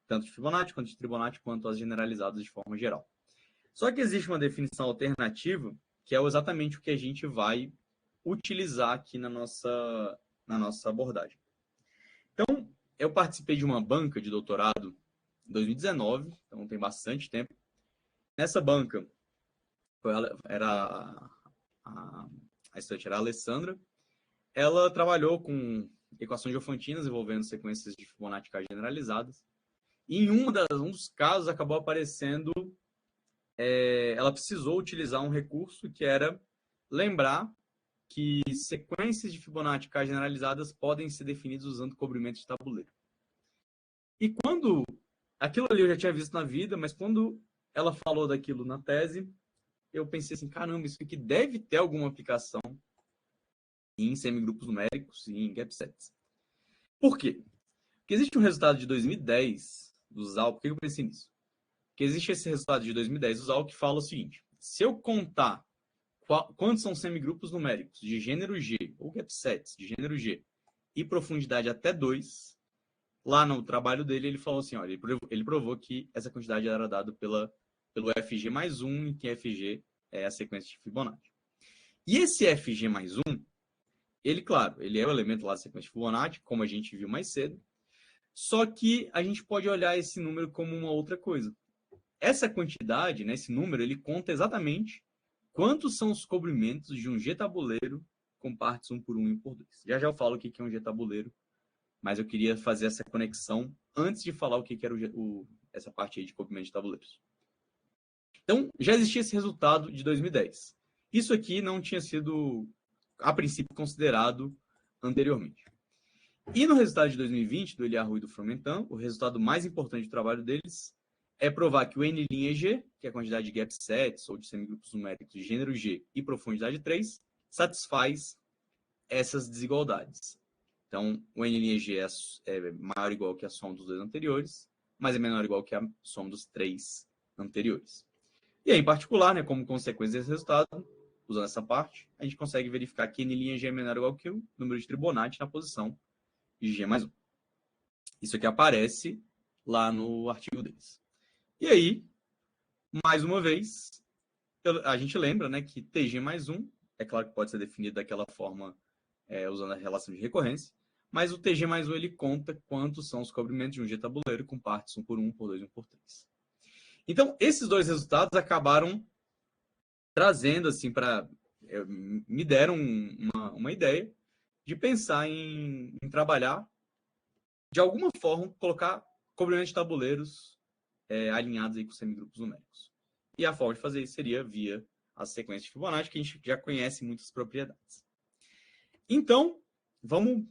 Tanto de Fibonacci, quanto de Tribonacci, quanto as generalizadas de forma geral. Só que existe uma definição alternativa, que é exatamente o que a gente vai utilizar aqui na nossa abordagem. Então, eu participei de uma banca de doutorado em 2019, então tem bastante tempo. Nessa banca, a estudante era a Alessandra. Ela trabalhou com equações diofantinas envolvendo sequências de Fibonacci generalizadas. E em um dos casos acabou aparecendo, ela precisou utilizar um recurso que era lembrar que sequências de Fibonacci generalizadas podem ser definidas usando cobrimento de tabuleiro. E quando aquilo ali eu já tinha visto na vida, mas quando ela falou daquilo na tese, eu pensei assim, caramba, isso aqui deve ter alguma aplicação em semigrupos numéricos e em gap sets. Por quê? Porque existe um resultado de 2010 do ZAL. Por que eu pensei nisso? Porque existe esse resultado de 2010 do ZAL que fala o seguinte: se eu contar quantos são semigrupos numéricos de gênero G, ou gap sets de gênero G, e profundidade até 2, lá no trabalho dele ele falou assim, olha, ele provou que essa quantidade era dada pelo FG mais 1, e que FG é a sequência de Fibonacci. E esse FG mais 1, ele, claro, ele é o elemento lá da sequência de Fibonacci, como a gente viu mais cedo, só que a gente pode olhar esse número como uma outra coisa. Essa quantidade, né, esse número, ele conta exatamente quantos são os cobrimentos de um G-tabuleiro com partes 1 por 1 e 1 por 2. Já eu falo o que é um G-tabuleiro, mas eu queria fazer essa conexão antes de falar o que era essa parte aí de cobrimento de tabuleiros. Então, já existia esse resultado de 2010. Isso aqui não tinha sido, a princípio, considerado anteriormente. E no resultado de 2020, do Eliahu e do Fromentin, o resultado mais importante do trabalho deles é provar que o N'(G), que é a quantidade de gap sets ou de semigrupos numéricos de gênero G e profundidade 3, satisfaz essas desigualdades. Então, o N'(G) é maior ou igual que a soma dos dois anteriores, mas é menor ou igual que a soma dos 3 anteriores. E aí, em particular, né, como consequência desse resultado, usando essa parte, a gente consegue verificar que N'(G) é menor ou igual que o número de Fibonacci na posição de G mais 1. Isso aqui aparece lá no artigo deles. E aí, mais uma vez, a gente lembra, né, que TG mais 1, é claro que pode ser definido daquela forma usando a relação de recorrência, mas o TG mais 1 ele conta quantos são os cobrimentos de um G-tabuleiro com partes 1 por 1, 1 por 2 e 1 por 3. Então, esses dois resultados acabaram trazendo, assim, me deram uma ideia de pensar em trabalhar, de alguma forma, colocar cobrimentos de tabuleiros alinhados aí com semigrupos numéricos. E a forma de fazer isso seria via a sequência de Fibonacci, que a gente já conhece muitas propriedades. Então, vamos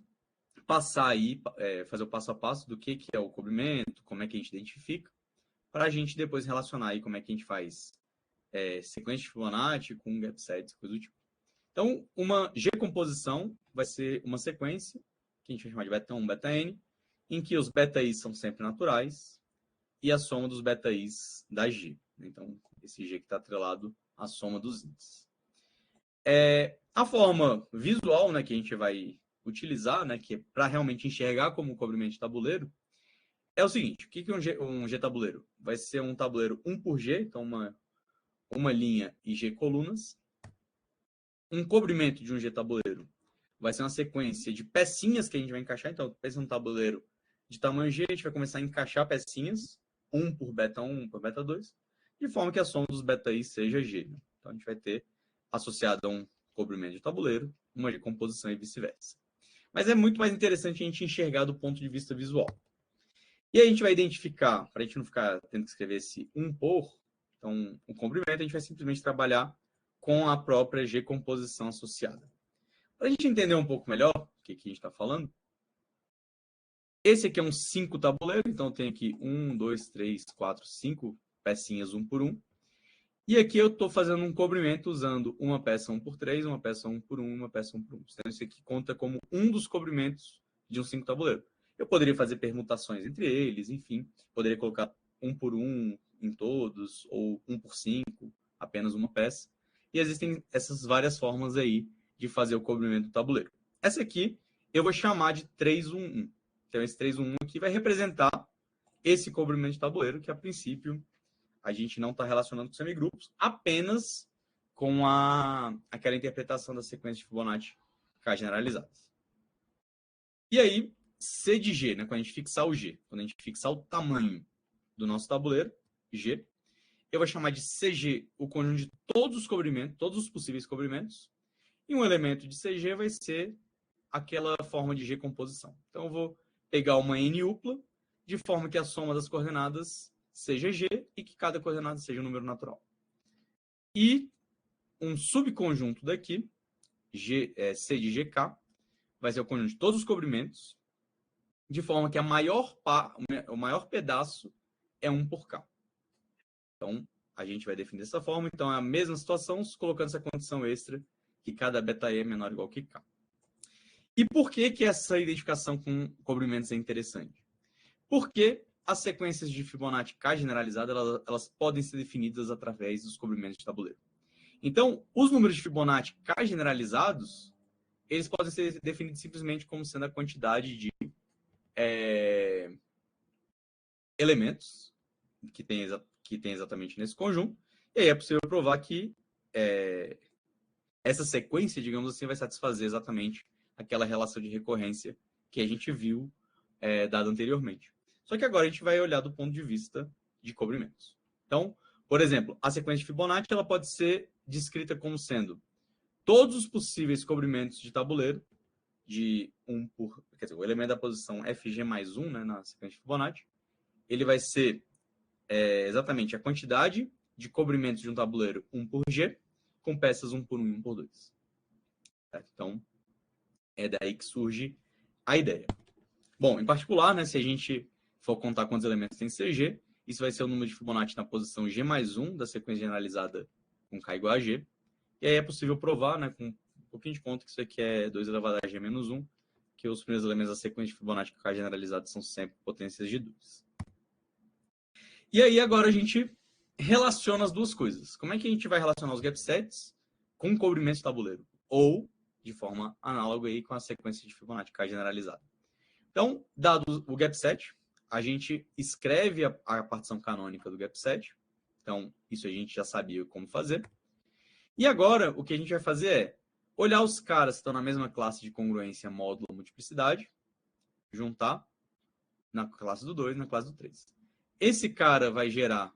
passar aí, fazer o passo a passo do que é o cobrimento, como é que a gente identifica, para a gente depois relacionar aí como é que a gente faz sequência de Fibonacci com gap sets, coisa do tipo. Então, uma G-composição vai ser uma sequência, que a gente vai chamar de beta 1, beta n, em que os beta-i's são sempre naturais e a soma dos beta-i's da G. Então, esse G que está atrelado à soma dos índices. A forma visual, né, que a gente vai utilizar, né, que é para realmente enxergar como cobrimento de tabuleiro, é o seguinte: o que é um G-tabuleiro? Vai ser um tabuleiro 1 por G, então uma linha e G colunas. Um cobrimento de um G-tabuleiro vai ser uma sequência de pecinhas que a gente vai encaixar. Então, pensa num tabuleiro de tamanho G, a gente vai começar a encaixar pecinhas, 1 por beta 1, 1 por beta 2, de forma que a soma dos beta-i seja G. Né? Então, a gente vai ter associado a um cobrimento de tabuleiro uma G-composição e vice-versa. Mas é muito mais interessante a gente enxergar do ponto de vista visual. E aí a gente vai identificar, para a gente não ficar tendo que escrever esse 1 por, então, o comprimento, a gente vai simplesmente trabalhar com a própria G-composição associada. Para a gente entender um pouco melhor o que a gente está falando, esse aqui é um 5 tabuleiro, então tem aqui 1, 2, 3, 4, 5 pecinhas 1 por 1. E aqui eu estou fazendo um cobrimento usando uma peça 1 por 3, uma peça 1 por 1, uma peça 1 por 1. Então, isso aqui conta como um dos cobrimentos de um 5 tabuleiro. Eu poderia fazer permutações entre eles, enfim. Poderia colocar 1 por 1 em todos, ou 1 por 5, apenas uma peça. E existem essas várias formas aí de fazer o cobrimento do tabuleiro. Essa aqui eu vou chamar de 3-1-1. Então, esse 3-1-1 aqui vai representar esse cobrimento de tabuleiro, que a princípio a gente não está relacionando com semigrupos, apenas com aquela interpretação da sequência de Fibonacci K generalizadas. E aí, C de G, né, quando a gente fixar o G, quando a gente fixar o tamanho do nosso tabuleiro, G, eu vou chamar de CG o conjunto de todos os cobrimentos, todos os possíveis cobrimentos, e um elemento de CG vai ser aquela forma de G composição. Então, eu vou pegar uma N-upla, de forma que a soma das coordenadas seja G e que cada coordenada seja um número natural. E um subconjunto daqui, C de GK, vai ser o conjunto de todos os cobrimentos, de forma que o maior pedaço é 1 por K. Então, a gente vai definir dessa forma. Então, é a mesma situação, colocando essa condição extra, que cada beta E é menor ou igual que K. E por que essa identificação com cobrimentos é interessante? Porque as sequências de Fibonacci K generalizada, elas podem ser definidas através dos cobrimentos de tabuleiro. Então, os números de Fibonacci K generalizados, eles podem ser definidos simplesmente como sendo a quantidade de elementos que tem exatamente nesse conjunto. E aí é possível provar que essa sequência, digamos assim, vai satisfazer exatamente aquela relação de recorrência que a gente viu dada anteriormente. Só que agora a gente vai olhar do ponto de vista de cobrimentos. Então, por exemplo, a sequência de Fibonacci ela pode ser descrita como sendo todos os possíveis cobrimentos de tabuleiro de 1 por... Quer dizer, o elemento da posição FG mais 1, né, na sequência de Fibonacci, ele vai ser exatamente a quantidade de cobrimentos de um tabuleiro 1 por G, com peças 1 por 1 e 1 por 2. Certo? Então, é daí que surge a ideia. Bom, em particular, né, se a gente for contar quantos elementos tem CG, isso vai ser o número de Fibonacci na posição G mais 1 da sequência generalizada com K igual a G. E aí é possível provar, né, com um pouquinho de conta, que isso aqui é 2 elevado a G menos 1, que os primeiros elementos da sequência de Fibonacci com K generalizada são sempre potências de 2. E aí agora a gente relaciona as duas coisas. Como é que a gente vai relacionar os gap sets com o cobrimento de tabuleiro? Ou, de forma análoga aí, com a sequência de Fibonacci K generalizada. Então, dado o gap set, a gente escreve a partição canônica do gap set. Então, isso a gente já sabia como fazer. E agora, o que a gente vai fazer é olhar os caras que estão na mesma classe de congruência, módulo, multiplicidade, juntar na classe do 2 e na classe do 3. Esse cara vai gerar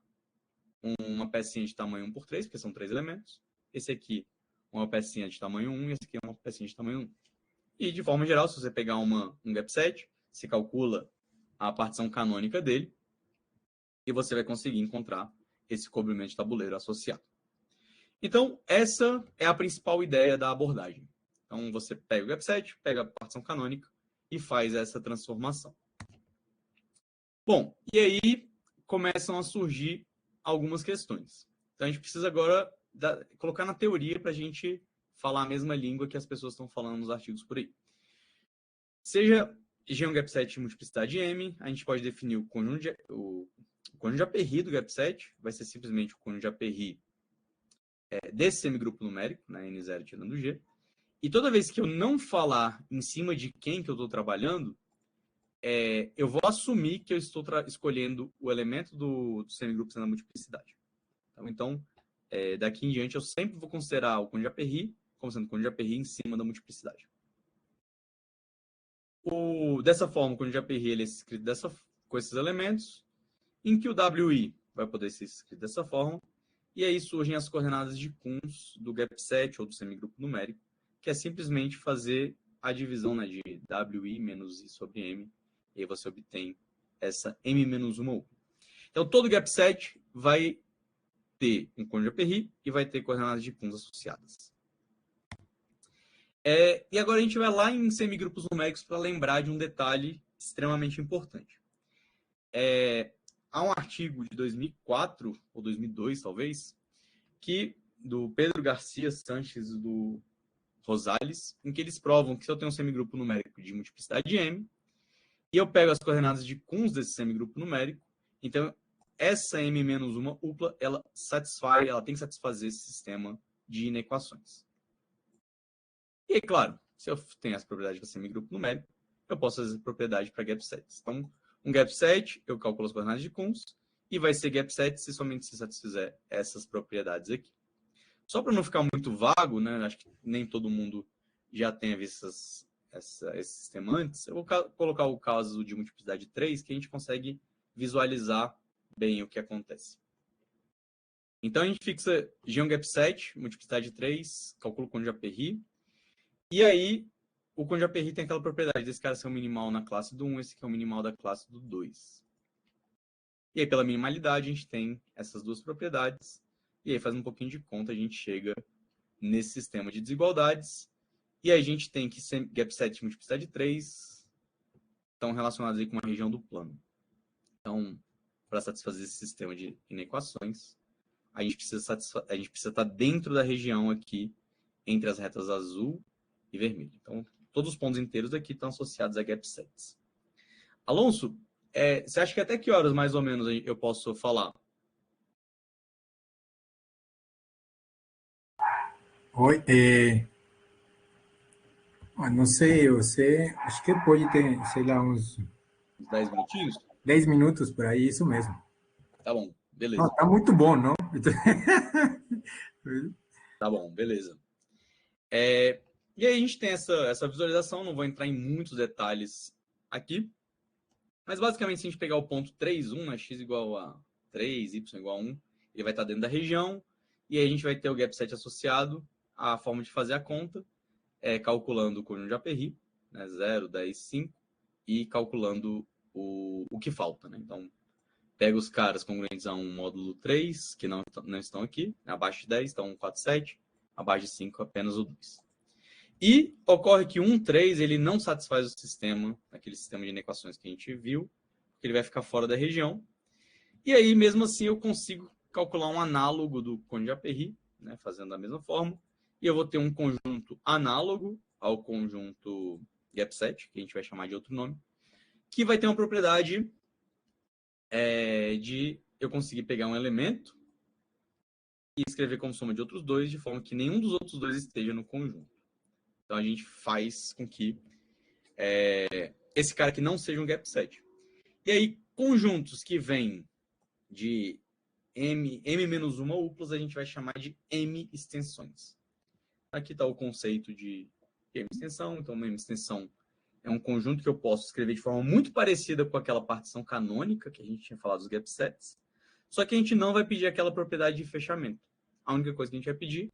uma pecinha de tamanho 1 por 3, porque são 3 elementos. Esse aqui, uma pecinha de tamanho 1, e esse aqui é uma pecinha de tamanho 1. E, de forma geral, se você pegar um gap set, você calcula a partição canônica dele e você vai conseguir encontrar esse cobrimento de tabuleiro associado. Então, essa é a principal ideia da abordagem. Então, você pega o gap set, pega a partição canônica e faz essa transformação. Bom, e aí começam a surgir algumas questões. Então, a gente precisa agora colocar na teoria para a gente falar a mesma língua que as pessoas estão falando nos artigos por aí. Seja G é um gap set de multiplicidade M, a gente pode definir o conjunto de Aperry do gap set, vai ser simplesmente o conjunto de Aperry desse semigrupo numérico, né, N0 tirando G. E toda vez que eu não falar em cima de quem que eu estou trabalhando, eu vou assumir que eu estou escolhendo o elemento do semigrupo sendo a multiplicidade. Então, daqui em diante, eu sempre vou considerar o conjunto de Aperry como sendo o conjunto de Aperry em cima da multiplicidade. Dessa forma, o conjunto de Aperry ele é escrito com esses elementos, em que o WI vai poder ser escrito dessa forma, e aí surgem as coordenadas de Kunz do gap set ou do semigrupo numérico, que é simplesmente fazer a divisão, né, de WI menos I sobre M, e aí você obtém essa M menos 1 ou 1. Então, todo gap set vai ter um conjunto de Aperry e vai ter coordenadas de Kunz associadas. E agora a gente vai lá em semigrupos numéricos para lembrar de um detalhe extremamente importante. Há um artigo de 2004, ou 2002 talvez, do Pedro Garcia Sanches e do Rosales, em que eles provam que se eu tenho um semigrupo numérico de multiplicidade de M, e eu pego as coordenadas de Kunz desse semigrupo numérico, então essa M menos uma upla, ela tem que satisfazer esse sistema de inequações. E aí, claro, se eu tenho essa propriedade para semigrupo numérico, eu posso fazer essa propriedade para gap sets. Então, um gap set, eu calculo as coordenadas de Kunz, e vai ser gap set se somente se satisfizer essas propriedades aqui. Só para não ficar muito vago, né? Acho que nem todo mundo já tenha visto esse sistema antes. Eu vou colocar o caso de multiplicidade 3, que a gente consegue visualizar bem o que acontece. Então, a gente fixa G um gap set, multiplicidade 3, calculo o cônjuge Aperry. E aí, o cônjuge Aperry tem aquela propriedade desse cara ser o minimal na classe do 1, esse aqui é o minimal da classe do 2. E aí, pela minimalidade, a gente tem essas duas propriedades. E aí, faz um pouquinho de conta, a gente chega nesse sistema de desigualdades. E aí, a gente tem que gap set e multiplicidade 3 estão relacionados aí com uma região do plano. Então, para satisfazer esse sistema de inequações, a gente precisa estar dentro da região aqui, entre as retas azul e vermelho. Então, todos os pontos inteiros aqui estão associados a gap sets. Alonso, você acha que até que horas, mais ou menos, eu posso falar? Oi, não sei, acho que pode ter, sei lá, uns Uns 10 minutinhos? 10 minutos por aí, isso mesmo. Tá bom, Não, beleza. tá muito bom, não? Tá bom, beleza. E aí a gente tem essa visualização, não vou entrar em muitos detalhes aqui, mas basicamente se a gente pegar o ponto 3, 1, né, x igual a 3, y igual a 1, ele vai estar dentro da região, e aí a gente vai ter o gap set associado. A forma de fazer a conta é calculando o cônjuge de Aperry, né, 0, 10, 5, e calculando o que falta. Né? Então, pega os caras congruentes a um módulo 3, que não estão aqui, abaixo de 10, então 1, 4, 7, abaixo de 5, apenas o 2. E ocorre que 1, 3, ele não satisfaz o sistema, aquele sistema de inequações que a gente viu, porque ele vai ficar fora da região. E aí, mesmo assim, eu consigo calcular um análogo do cônjuge de Aperry, né, fazendo da mesma forma, e eu vou ter um conjunto análogo ao conjunto gap set, que a gente vai chamar de outro nome, que vai ter uma propriedade de eu conseguir pegar um elemento e escrever como soma de outros dois, de forma que nenhum dos outros dois esteja no conjunto. Então, a gente faz com que esse cara aqui não seja um gap set. E aí, conjuntos que vêm de M-1 uplas, a gente vai chamar de M extensões. Aqui está o conceito de M extensão. Então, uma M extensão é um conjunto que eu posso escrever de forma muito parecida com aquela partição canônica que a gente tinha falado dos gap sets, só que a gente não vai pedir aquela propriedade de fechamento. A única coisa que a gente vai pedir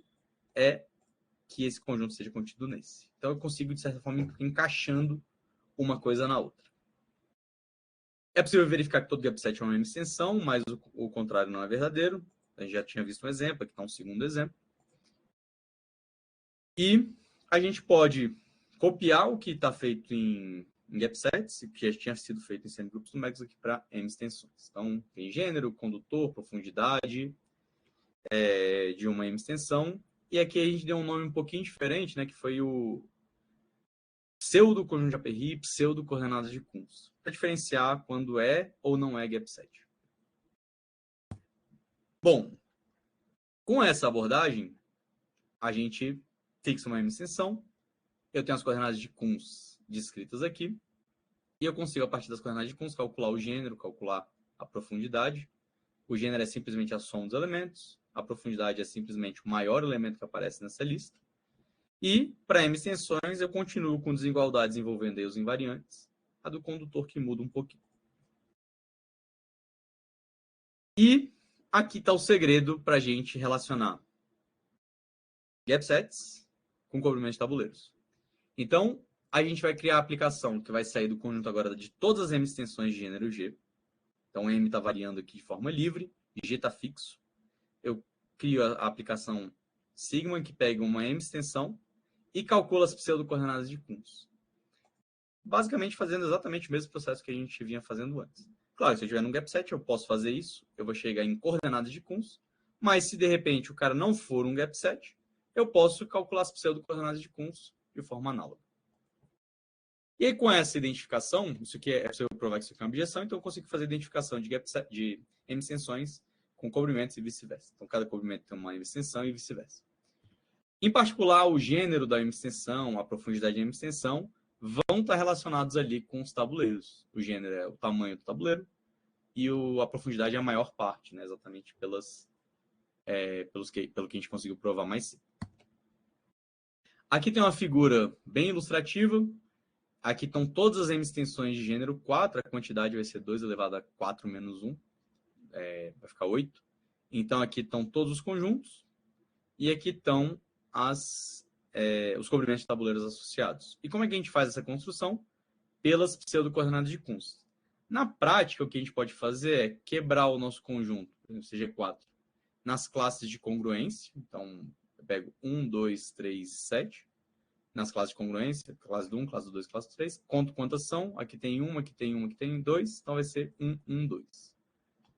é que esse conjunto seja contido nesse. Então, eu consigo, de certa forma, encaixando uma coisa na outra. É possível verificar que todo gap set é uma M extensão, mas o contrário não é verdadeiro. A gente já tinha visto um exemplo, aqui está um segundo exemplo. E a gente pode copiar o que está feito em gap sets, que já tinha sido feito em semigrupos numéricos aqui para M extensões. Então, tem gênero, condutor, profundidade de uma M extensão. E aqui a gente deu um nome um pouquinho diferente, né, que foi o pseudo-conjunto de Aperry, pseudo-coordenadas de Kunz, para diferenciar quando é ou não é gap set. Bom, com essa abordagem, a gente fixa uma M extensão, eu tenho as coordenadas de Kunz descritas aqui, e eu consigo, a partir das coordenadas de Kunz, calcular o gênero, calcular a profundidade. O gênero é simplesmente a soma dos elementos, a profundidade é simplesmente o maior elemento que aparece nessa lista. E, para M extensões, eu continuo com desigualdades envolvendo aí os invariantes, a do condutor que muda um pouquinho. E aqui está o segredo para a gente relacionar gap sets com comprimento de tabuleiros. Então, a gente vai criar a aplicação que vai sair do conjunto agora de todas as M extensões de gênero G. Então, M está variando aqui de forma livre, e G está fixo. Eu crio a aplicação sigma, que pega uma M extensão e calcula as pseudo-coordenadas de Kunz. Basicamente fazendo exatamente o mesmo processo que a gente vinha fazendo antes. Claro, se eu tiver num gap set, eu posso fazer isso, eu vou chegar em coordenadas de Kunz, mas se de repente o cara não for um gap set, eu posso calcular as pseudo-coordenadas de Kunz de forma análoga. E aí, com essa identificação, isso aqui é para eu provar que isso aqui é uma objeção, então eu consigo fazer identificação de gap set, de M-extensões com cobrimentos e vice-versa. Então, cada cobrimento tem uma M-extensão e vice-versa. Em particular, o gênero da M-extensão, a profundidade da M-extensão, vão estar relacionados ali com os tabuleiros. O gênero é o tamanho do tabuleiro e a profundidade é a maior parte, né? Exatamente pelo que a gente conseguiu provar mais cedo. Aqui tem uma figura bem ilustrativa. Aqui estão todas as M-extensões de gênero 4, a quantidade vai ser 2 elevado a 4 menos 1, vai ficar 8. Então, aqui estão todos os conjuntos e aqui estão os cobrimentos de tabuleiros associados. E como é que a gente faz essa construção? Pelas pseudo-coordenadas de Kunz. Na prática, o que a gente pode fazer é quebrar o nosso conjunto, o CG4, nas classes de congruência. Então, eu pego 1, 2, 3, 7. Nas classes de congruência, classe do 1, classe do 2, classe do 3. Conto quantas são. Aqui tem 1, aqui tem 1, aqui tem 2. Então, vai ser 1, 1, 2.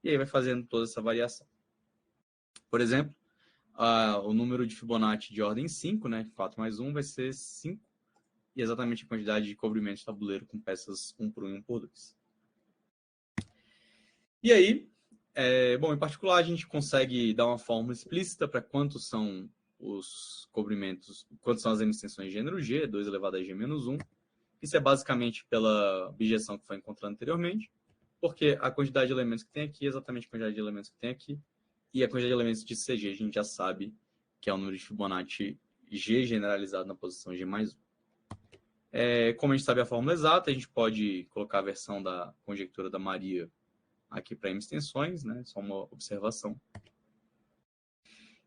E aí vai fazendo toda essa variação. Por exemplo, o número de Fibonacci de ordem 5, né? 4 mais 1 vai ser 5. E exatamente a quantidade de cobrimento de tabuleiro com peças 1 por 1 e 1 por 2. E aí, em particular, a gente consegue dar uma fórmula explícita para quantos são os cobrimentos, quantas são as M-extensões de gênero G, 2 elevado a G menos 1. Isso é basicamente pela objeção que foi encontrada anteriormente, porque a quantidade de elementos que tem aqui é exatamente a quantidade de elementos que tem aqui, e a quantidade de elementos de CG a gente já sabe que é o número de Fibonacci G generalizado na posição G mais 1. Como a gente sabe a fórmula exata, a gente pode colocar a versão da conjectura da Maria aqui para M-extensões, né? Só uma observação.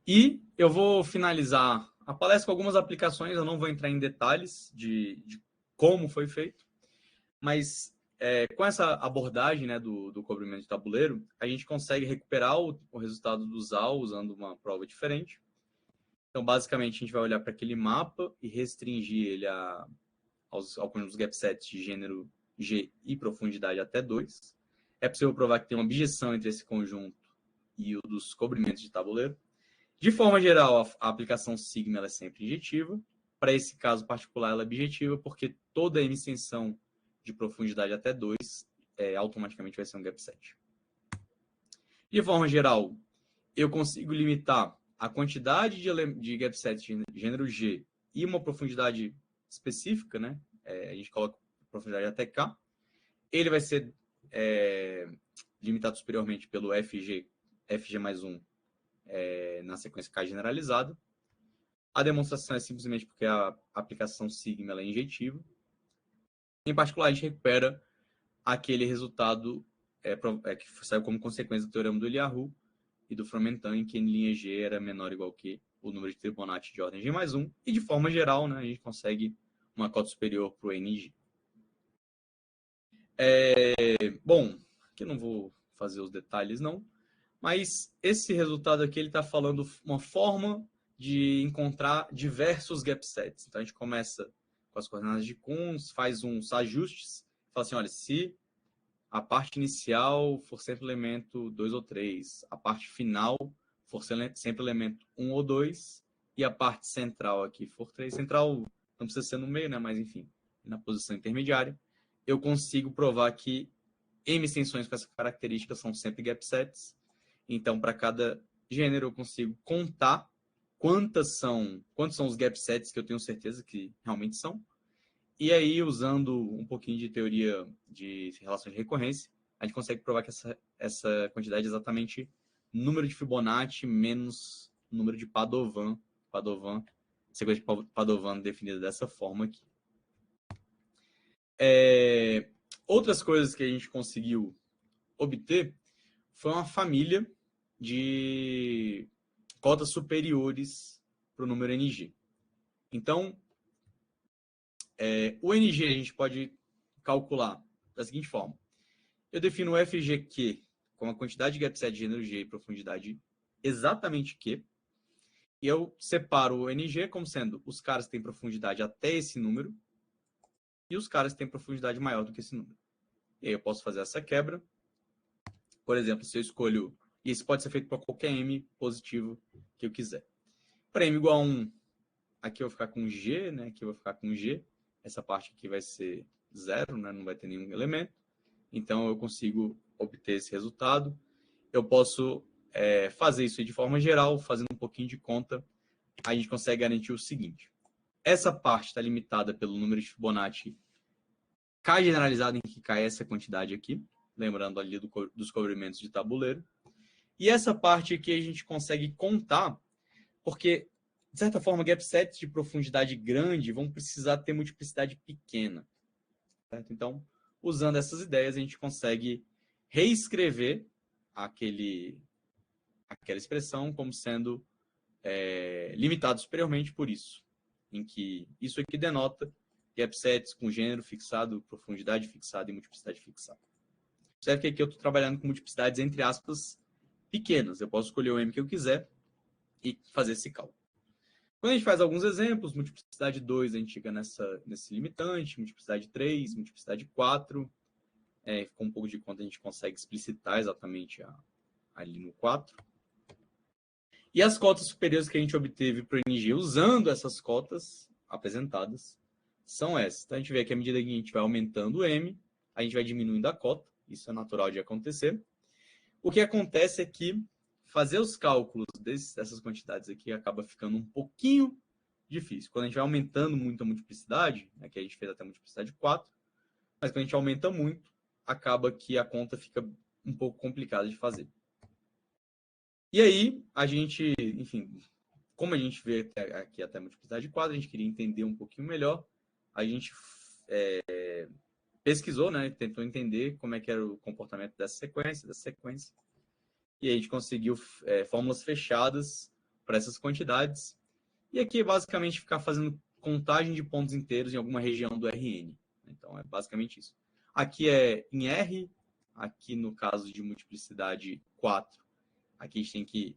E eu vou finalizar a palestra com algumas aplicações, eu não vou entrar em detalhes de como foi feito, mas com essa abordagem, né, do cobrimento de tabuleiro, a gente consegue recuperar o resultado do ZAL usando uma prova diferente. Então, basicamente, a gente vai olhar para aquele mapa e restringir ele ao conjunto dos gap sets de gênero G e profundidade até 2. É possível provar que tem uma objeção entre esse conjunto e o dos cobrimentos de tabuleiro. De forma geral, a aplicação sigma ela é sempre injetiva. Para esse caso particular, ela é objetiva, porque toda M-extensão de profundidade até 2 automaticamente vai ser um gap set. De forma geral, eu consigo limitar a quantidade de gap sets de gênero G e uma profundidade específica, né? A gente coloca profundidade até K. Ele vai ser limitado superiormente pelo FG mais 1 na sequência K generalizada. A demonstração é simplesmente porque a aplicação sigma ela é injetiva. Em particular, a gente recupera aquele resultado que saiu como consequência do teorema do Eliahu e do Fromentin, em que em linha G era menor ou igual que o número de Fibonacci de ordem G mais 1. E de forma geral, né, a gente consegue uma cota superior para o NG. Bom, aqui não vou fazer os detalhes, não. Mas esse resultado aqui ele está falando uma forma de encontrar diversos gap sets. Então, a gente começa com as coordenadas de Kunz, faz uns ajustes, fala assim, olha, se a parte inicial for sempre elemento 2 ou 3, a parte final for sempre elemento 1 ou 2, e a parte central aqui for 3. Central não precisa ser no meio, né? Mas, enfim, na posição intermediária, eu consigo provar que M-extensões com essa característica são sempre gap sets. Então, para cada gênero, eu consigo contar quantos são os gap sets que eu tenho certeza que realmente são. E aí, usando um pouquinho de teoria de relação de recorrência, a gente consegue provar que essa quantidade é exatamente número de Fibonacci menos número de Padovan, sequência de Padovan definida dessa forma aqui. Outras coisas que a gente conseguiu obter foi uma família de cotas superiores para o número NG. Então, o NG a gente pode calcular da seguinte forma. Eu defino o FGQ com a quantidade de gap set de gênero G e profundidade exatamente Q. E eu separo o NG como sendo os caras que têm profundidade até esse número e os caras que têm profundidade maior do que esse número. E aí eu posso fazer essa quebra. Por exemplo, se eu escolho... E isso pode ser feito para qualquer M positivo que eu quiser. Para M igual a 1, aqui eu vou ficar com G, né? Aqui eu vou ficar com G. Essa parte aqui vai ser 0, né? Não vai ter nenhum elemento. Então, eu consigo obter esse resultado. Eu posso fazer isso de forma geral, fazendo um pouquinho de conta. A gente consegue garantir o seguinte. Essa parte está limitada pelo número de Fibonacci K generalizado em que cai essa quantidade aqui. Lembrando ali dos cobrimentos de tabuleiro. E essa parte aqui a gente consegue contar, porque, de certa forma, gap sets de profundidade grande vão precisar ter multiplicidade pequena. Certo? Então, usando essas ideias, a gente consegue reescrever aquela expressão como sendo limitado superiormente por isso, em que isso aqui denota gap sets com gênero fixado, profundidade fixada e multiplicidade fixada. Observe que aqui eu estou trabalhando com multiplicidades, entre aspas, pequenas. Eu posso escolher o M que eu quiser e fazer esse cálculo. Quando a gente faz alguns exemplos, multiplicidade 2, a gente chega nesse limitante, multiplicidade 3, multiplicidade 4. Com um pouco de conta, a gente consegue explicitar exatamente ali no 4. E as cotas superiores que a gente obteve para o NG usando essas cotas apresentadas são essas. Então, a gente vê que à medida que a gente vai aumentando o M, a gente vai diminuindo a cota. Isso é natural de acontecer. O que acontece é que fazer os cálculos dessas quantidades aqui acaba ficando um pouquinho difícil. Quando a gente vai aumentando muito a multiplicidade, aqui a gente fez até a multiplicidade 4, mas quando a gente aumenta muito, acaba que a conta fica um pouco complicada de fazer. E aí, a gente, enfim, como a gente vê aqui até a multiplicidade 4, a gente queria entender um pouquinho melhor, a gente pesquisou, né, tentou entender como é que era o comportamento dessa sequência, e a gente conseguiu fórmulas fechadas para essas quantidades. E aqui é basicamente ficar fazendo contagem de pontos inteiros em alguma região do Rn. Então, é basicamente isso. Aqui é em R, aqui no caso de multiplicidade 4, aqui a gente tem que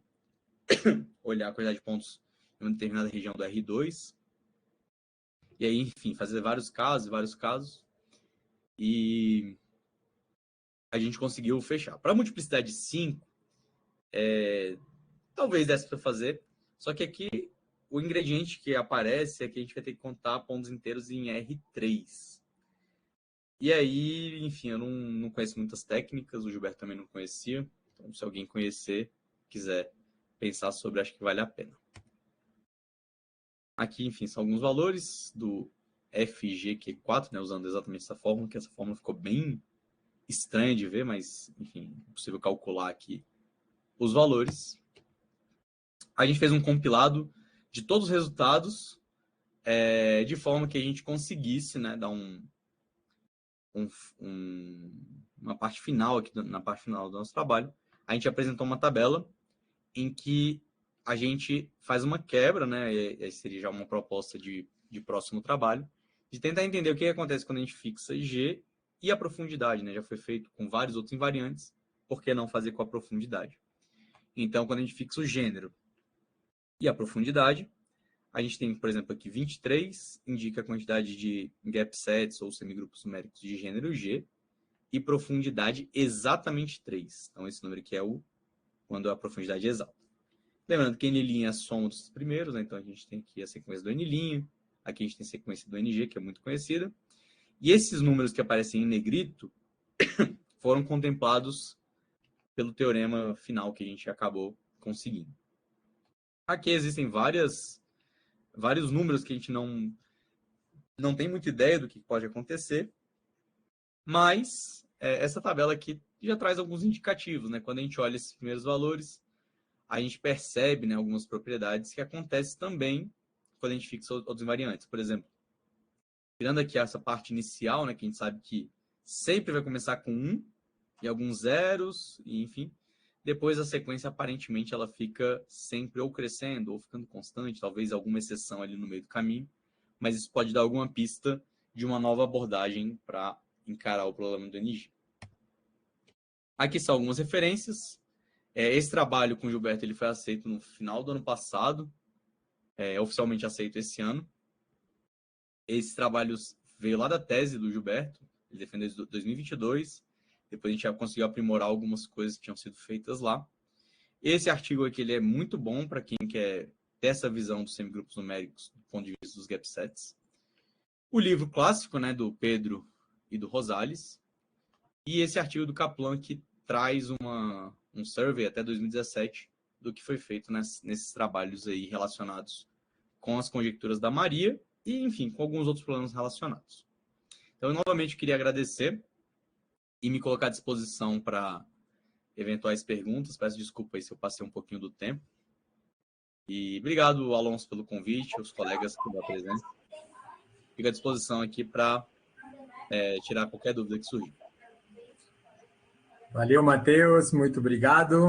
olhar a quantidade de pontos em uma determinada região do R2. E aí, enfim, fazer vários casos. E a gente conseguiu fechar. Para a multiplicidade 5, talvez desse para fazer, só que aqui o ingrediente que aparece é que a gente vai ter que contar pontos inteiros em R3. E aí, enfim, eu não conheço muitas técnicas, o Gilberto também não conhecia, então se alguém conhecer, quiser pensar sobre, acho que vale a pena. Aqui, enfim, são alguns valores do FGQ4, né, usando exatamente essa fórmula, que essa fórmula ficou bem estranha de ver, mas, enfim, é possível calcular aqui os valores. A gente fez um compilado de todos os resultados, de forma que a gente conseguisse, né, dar uma parte final aqui, na parte final do nosso trabalho. A gente apresentou uma tabela em que a gente faz uma quebra, né, e seria já uma proposta de próximo trabalho, de tentar entender o que acontece quando a gente fixa G e a profundidade, né, já foi feito com vários outros invariantes, por que não fazer com a profundidade? Então, quando a gente fixa o gênero e a profundidade, a gente tem, por exemplo, aqui 23, indica a quantidade de gap sets ou semigrupos numéricos de gênero G, e profundidade exatamente 3. Então, esse número aqui é quando a profundidade é exata. Lembrando que N' é a soma dos primeiros, né? Então a gente tem aqui a sequência do N', aqui a gente tem a sequência do NG, que é muito conhecida. E esses números que aparecem em negrito foram contemplados pelo teorema final que a gente acabou conseguindo. Aqui existem vários números que a gente não tem muita ideia do que pode acontecer, mas essa tabela aqui já traz alguns indicativos, né? Quando a gente olha esses primeiros valores, a gente percebe, né, algumas propriedades que acontecem também quando a gente fixa outros invariantes. Por exemplo, tirando aqui essa parte inicial, né, que a gente sabe que sempre vai começar com 1 e alguns zeros, e, enfim. Depois a sequência, aparentemente, ela fica sempre ou crescendo ou ficando constante, talvez alguma exceção ali no meio do caminho, mas isso pode dar alguma pista de uma nova abordagem para encarar o problema do NG. Aqui são algumas referências. Esse trabalho com o Gilberto ele foi aceito no final do ano passado, oficialmente aceito esse ano. Esse trabalho veio lá da tese do Gilberto, ele defendeu desde 2022, depois a gente já conseguiu aprimorar algumas coisas que tinham sido feitas lá. Esse artigo aqui ele é muito bom para quem quer ter essa visão dos semigrupos numéricos do ponto de vista dos gap sets. O livro clássico, né, do Pedro e do Rosales, e esse artigo do Kaplan que traz um survey até 2017 do que foi feito nesses trabalhos aí relacionados com as conjecturas da Maria e, enfim, com alguns outros problemas relacionados. Então, eu novamente queria agradecer e me colocar à disposição para eventuais perguntas. Peço desculpa aí se eu passei um pouquinho do tempo. E obrigado, Alonso, pelo convite, os colegas pela presença. Fico à disposição aqui para tirar qualquer dúvida que surgir. Valeu, Matheus, muito obrigado.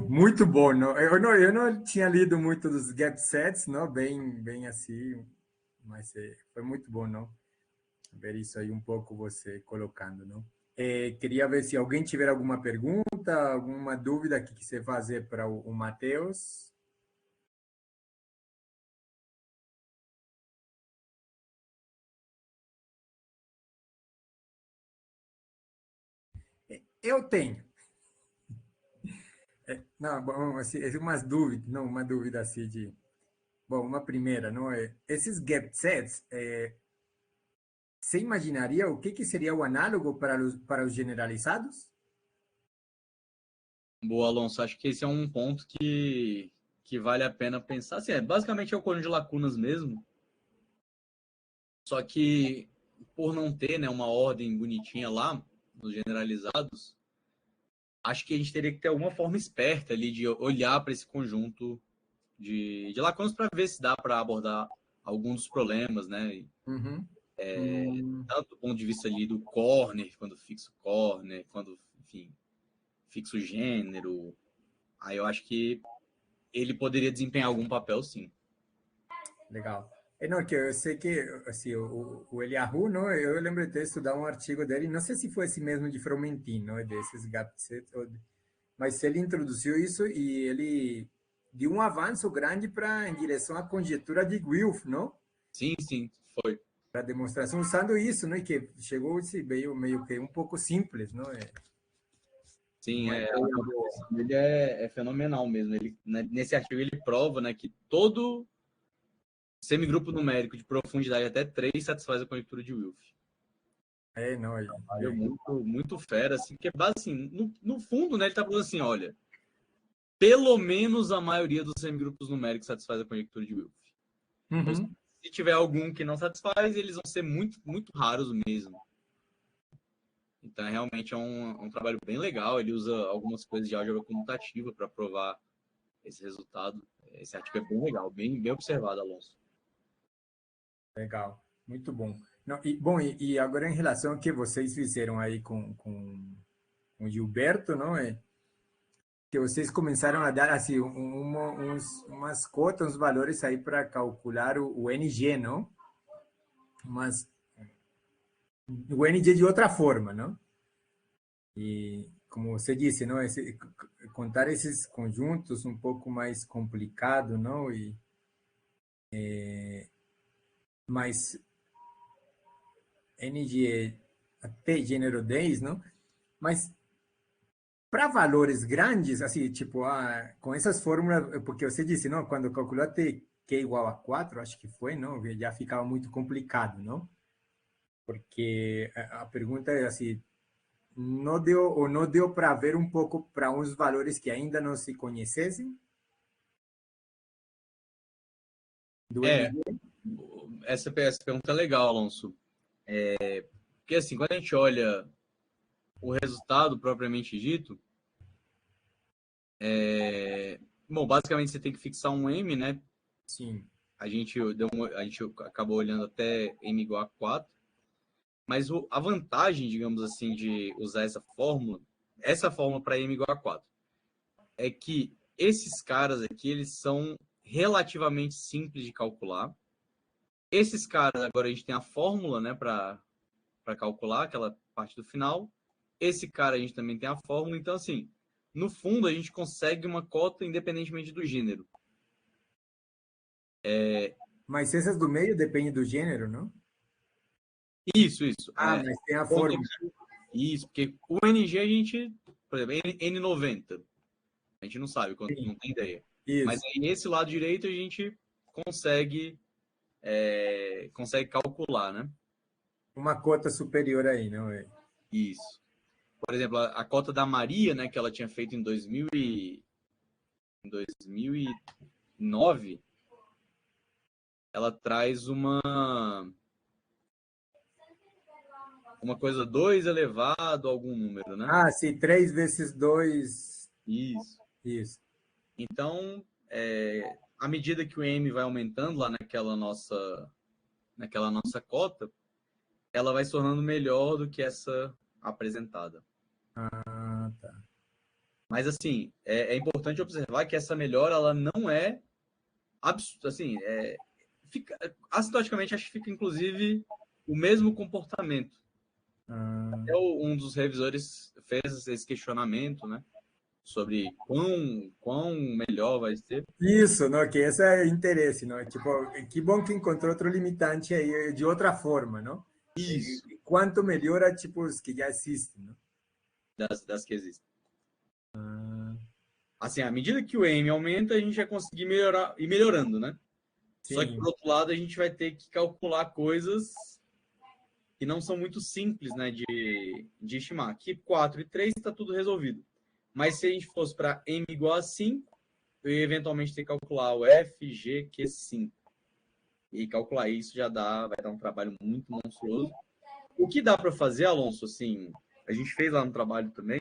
Muito bom. Não? Eu não tinha lido muito dos gap sets, não? Bem assim, mas foi muito bom, não? Ver isso aí um pouco você colocando, não? Queria ver se alguém tiver alguma pergunta, alguma dúvida que quiser fazer para o Matheus. Eu tenho. Não, bom, assim, umas dúvidas, não, uma dúvida assim de... Bom, uma primeira, não é? Esses gap sets, você imaginaria o que seria o análogo para os generalizados? Boa, Alonso. Acho que esse é um ponto que vale a pena pensar. Assim, basicamente é o conjunto de lacunas mesmo. Só que, por não ter, né, uma ordem bonitinha lá, nos generalizados, acho que a gente teria que ter alguma forma esperta ali de olhar para esse conjunto de lacunas para ver se dá para abordar algum dos problemas, né? Uhum. Tanto do ponto de vista ali do corner, quando fixo corner, quando, enfim, fixo gênero. Aí eu acho que ele poderia desempenhar algum papel, sim. Legal. Não, que eu sei que assim, o Eliahu, não, eu lembro de ter estudado um artigo dele, não sei se foi esse mesmo de Fromentin, não, desses gap sets, mas ele introduziu isso e ele deu um avanço grande em direção à conjectura de Guilf, não? Sim, foi. Para demonstração usando isso, né? Que chegou esse meio que um pouco simples, não é? Sim, Uma a ideia boa. compreensão dele é fenomenal mesmo. Ele, né, nesse artigo ele prova, né, que todo semigrupo numérico de profundidade até 3 satisfaz a conjectura de Wilf. Não, É muito fera, assim, que assim, no fundo, né, ele está falando assim, olha, pelo menos a maioria dos semigrupos numéricos satisfaz a conjectura de Wilf. Ou uhum. se tiver algum que não satisfaz, eles vão ser muito raros mesmo. Então, realmente é um trabalho bem legal. Ele usa algumas coisas de álgebra comutativa para provar esse resultado. Esse artigo é bem legal, bem observado, Alonso. Legal, muito bom. Não, e agora em relação ao que vocês fizeram aí com o Gilberto, não é? Que vocês começaram a dar assim umas cotas, uns valores aí para calcular o NG, não? Mas o NG de outra forma, não? E como você disse, não, contar esses conjuntos um pouco mais complicado, não? Mas NG até gênero 10, não? Mas para valores grandes, assim, tipo, com essas fórmulas, porque você disse, não, quando calculou até Q igual a 4, acho que foi, não? Já ficava muito complicado, não? Porque a pergunta é assim, não deu para ver um pouco para uns valores que ainda não se conhecessem do NG? Essa pergunta é legal, Alonso. Porque, assim, quando a gente olha o resultado propriamente dito, bom, basicamente você tem que fixar um M, né? Sim. A gente acabou olhando até M igual a 4, mas a vantagem, digamos assim, de usar essa fórmula para M igual a 4, é que esses caras aqui, eles são relativamente simples de calcular. Esses caras, agora a gente tem a fórmula, né, para calcular aquela parte do final, esse cara a gente também tem a fórmula. Então, assim, no fundo, a gente consegue uma cota independentemente do gênero. Mas essas do meio dependem do gênero, não? Isso. Mas tem a fórmula. Isso, porque o NG a gente, por exemplo, N90, a gente não sabe, não tem ideia. Isso. Mas aí nesse lado direito a gente consegue calcular, né? Uma cota superior aí, não é? Isso. Por exemplo, a cota da Maria, né, que ela tinha feito em 2009, ela traz uma coisa 2 elevado a algum número, né? Sim, 3 vezes 2. Isso. Então, à medida que o M vai aumentando lá naquela nossa cota, ela vai se tornando melhor do que essa apresentada. Tá. Mas, assim, é importante observar que essa melhora, ela não é assim, acidioticamente, acho que fica, inclusive, o mesmo comportamento. Até um dos revisores fez esse questionamento, né? Sobre quão melhor vai ser. Isso, não, que esse é o interesse, não? Tipo, que bom que encontrou outro limitante aí de outra forma, não? Isso. E quanto melhora, tipo, os que já existem, não? Das que existem. Assim, à medida que o M aumenta, a gente vai conseguir melhorar e melhorando, né? Sim. Só que, por outro lado, a gente vai ter que calcular coisas que não são muito simples, né, de estimar. Aqui, 4 e 3 está tudo resolvido. Mas se a gente fosse para M igual a 5, eu ia eventualmente ter que calcular o F, G, Q, 5. E calcular isso vai dar um trabalho muito monstruoso. O que dá para fazer, Alonso, assim, a gente fez lá no trabalho também,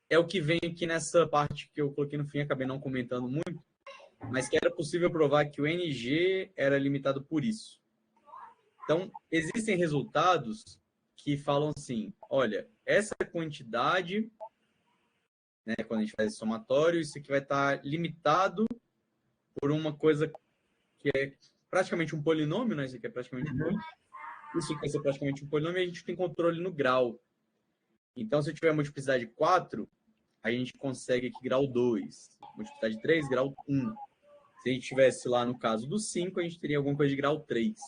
é o que vem aqui nessa parte que eu coloquei no fim, acabei não comentando muito, mas que era possível provar que o NG era limitado por isso. Então, existem resultados que falam assim, olha, essa quantidade, né, quando a gente faz esse somatório, isso aqui vai estar limitado por uma coisa que é praticamente um polinômio, né? Isso aqui é praticamente um polinômio. Isso aqui vai ser praticamente um polinômio e a gente tem controle no grau. Então, se eu tiver multiplicidade 4, a gente consegue aqui grau 2. Multiplicidade 3, grau 1. Se a gente tivesse lá no caso do 5, a gente teria alguma coisa de grau 3.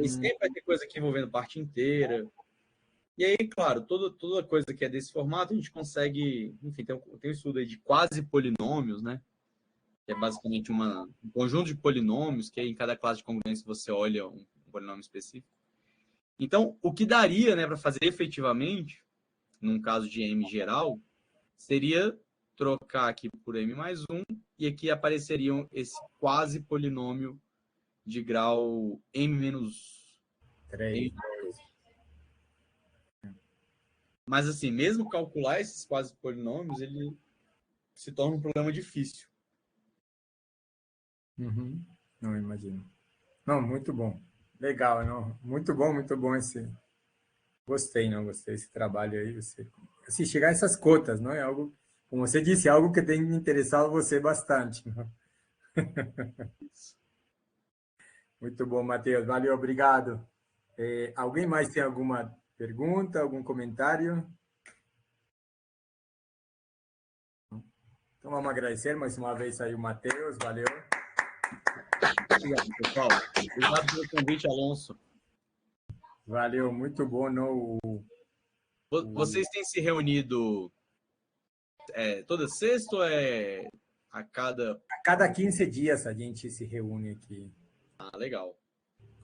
E sempre vai ter coisa aqui envolvendo parte inteira. E aí, claro, toda coisa que é desse formato, a gente consegue... Enfim, tem um estudo aí de quase polinômios, né? Que é basicamente um conjunto de polinômios, que aí em cada classe de congruência você olha um polinômio específico. Então, o que daria, né, para fazer efetivamente, num caso de M geral, seria trocar aqui por M mais 1, e aqui apareceriam esse quase polinômio de grau M menos 3. Mas, assim, mesmo calcular esses quase polinômios, ele se torna um problema difícil. Não imagino. Não, muito bom. Legal, não? Muito bom esse. Gostei desse trabalho aí. Você assim, chegar a essas cotas, não é algo, como você disse, algo que tem interessado você bastante. Não? Muito bom, Matheus. Valeu, obrigado. Alguém mais tem alguma pergunta, algum comentário? Então vamos agradecer mais uma vez aí o Matheus. Valeu. Obrigado, pessoal. Obrigado pelo convite, Alonso. Valeu, muito bom. Não? Vocês têm se reunido toda sexta ou a cada... A cada 15 dias a gente se reúne aqui. Legal.